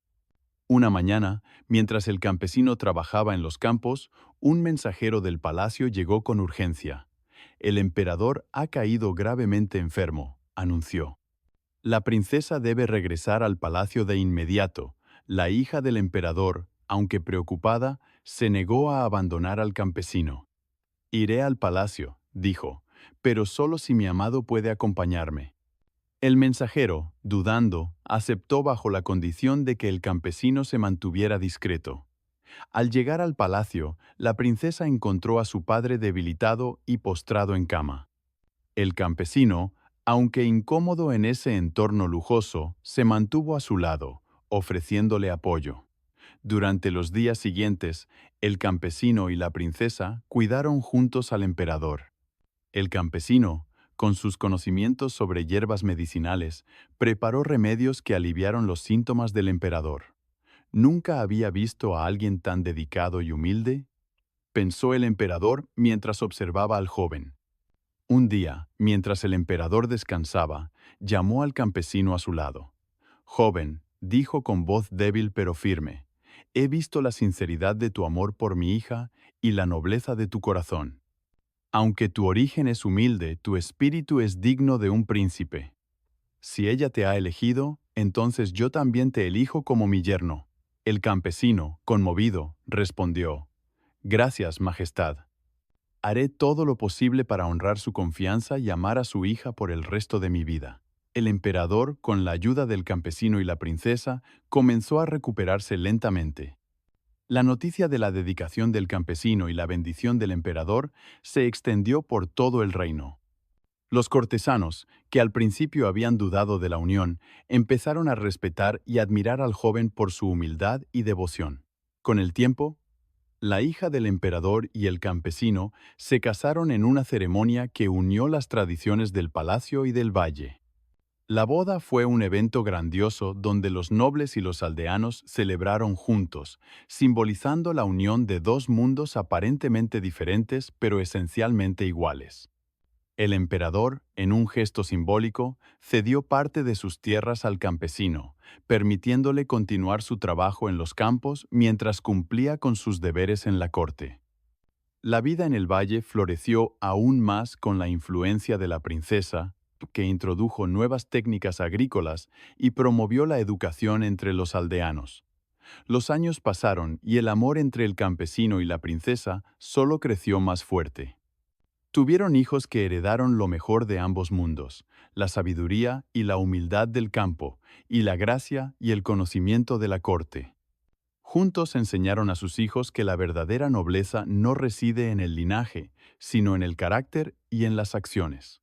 Una mañana, mientras el campesino trabajaba en los campos, un mensajero del palacio llegó con urgencia. «El emperador ha caído gravemente enfermo», anunció. «La princesa debe regresar al palacio de inmediato». La hija del emperador, aunque preocupada, se negó a abandonar al campesino. «Iré al palacio», dijo, «pero solo si mi amado puede acompañarme». El mensajero, dudando, aceptó bajo la condición de que el campesino se mantuviera discreto. Al llegar al palacio, la princesa encontró a su padre debilitado y postrado en cama. El campesino, aunque incómodo en ese entorno lujoso, se mantuvo a su lado, ofreciéndole apoyo. Durante los días siguientes, el campesino y la princesa cuidaron juntos al emperador. El campesino, con sus conocimientos sobre hierbas medicinales, preparó remedios que aliviaron los síntomas del emperador. «Nunca había visto a alguien tan dedicado y humilde», pensó el emperador mientras observaba al joven. Un día, mientras el emperador descansaba, llamó al campesino a su lado. «Joven», dijo con voz débil pero firme, «he visto la sinceridad de tu amor por mi hija y la nobleza de tu corazón. Aunque tu origen es humilde, tu espíritu es digno de un príncipe. Si ella te ha elegido, entonces yo también te elijo como mi yerno». El campesino, conmovido, respondió: «Gracias, Majestad. Haré todo lo posible para honrar su confianza y amar a su hija por el resto de mi vida». El emperador, con la ayuda del campesino y la princesa, comenzó a recuperarse lentamente. La noticia de la dedicación del campesino y la bendición del emperador se extendió por todo el reino. Los cortesanos, que al principio habían dudado de la unión, empezaron a respetar y admirar al joven por su humildad y devoción. Con el tiempo, la hija del emperador y el campesino se casaron en una ceremonia que unió las tradiciones del palacio y del valle. La boda fue un evento grandioso donde los nobles y los aldeanos celebraron juntos, simbolizando la unión de dos mundos aparentemente diferentes pero esencialmente iguales. El emperador, en un gesto simbólico, cedió parte de sus tierras al campesino, permitiéndole continuar su trabajo en los campos mientras cumplía con sus deberes en la corte. La vida en el valle floreció aún más con la influencia de la princesa, que introdujo nuevas técnicas agrícolas y promovió la educación entre los aldeanos. Los años pasaron y el amor entre el campesino y la princesa solo creció más fuerte. Tuvieron hijos que heredaron lo mejor de ambos mundos, la sabiduría y la humildad del campo, y la gracia y el conocimiento de la corte. Juntos enseñaron a sus hijos que la verdadera nobleza no reside en el linaje, sino en el carácter y en las acciones.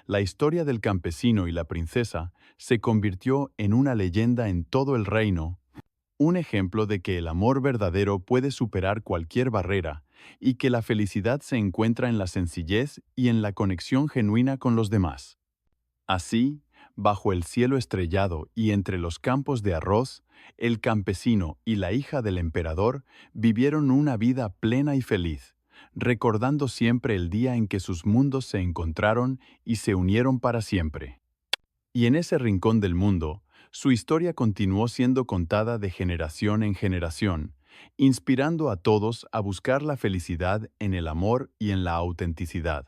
La historia del campesino y la princesa se convirtió en una leyenda en todo el reino, un ejemplo de que el amor verdadero puede superar cualquier barrera y que la felicidad se encuentra en la sencillez y en la conexión genuina con los demás. Así, bajo el cielo estrellado y entre los campos de arroz, el campesino y la hija del emperador vivieron una vida plena y feliz, recordando siempre el día en que sus mundos se encontraron y se unieron para siempre. Y en ese rincón del mundo, su historia continuó siendo contada de generación en generación, inspirando a todos a buscar la felicidad en el amor y en la autenticidad.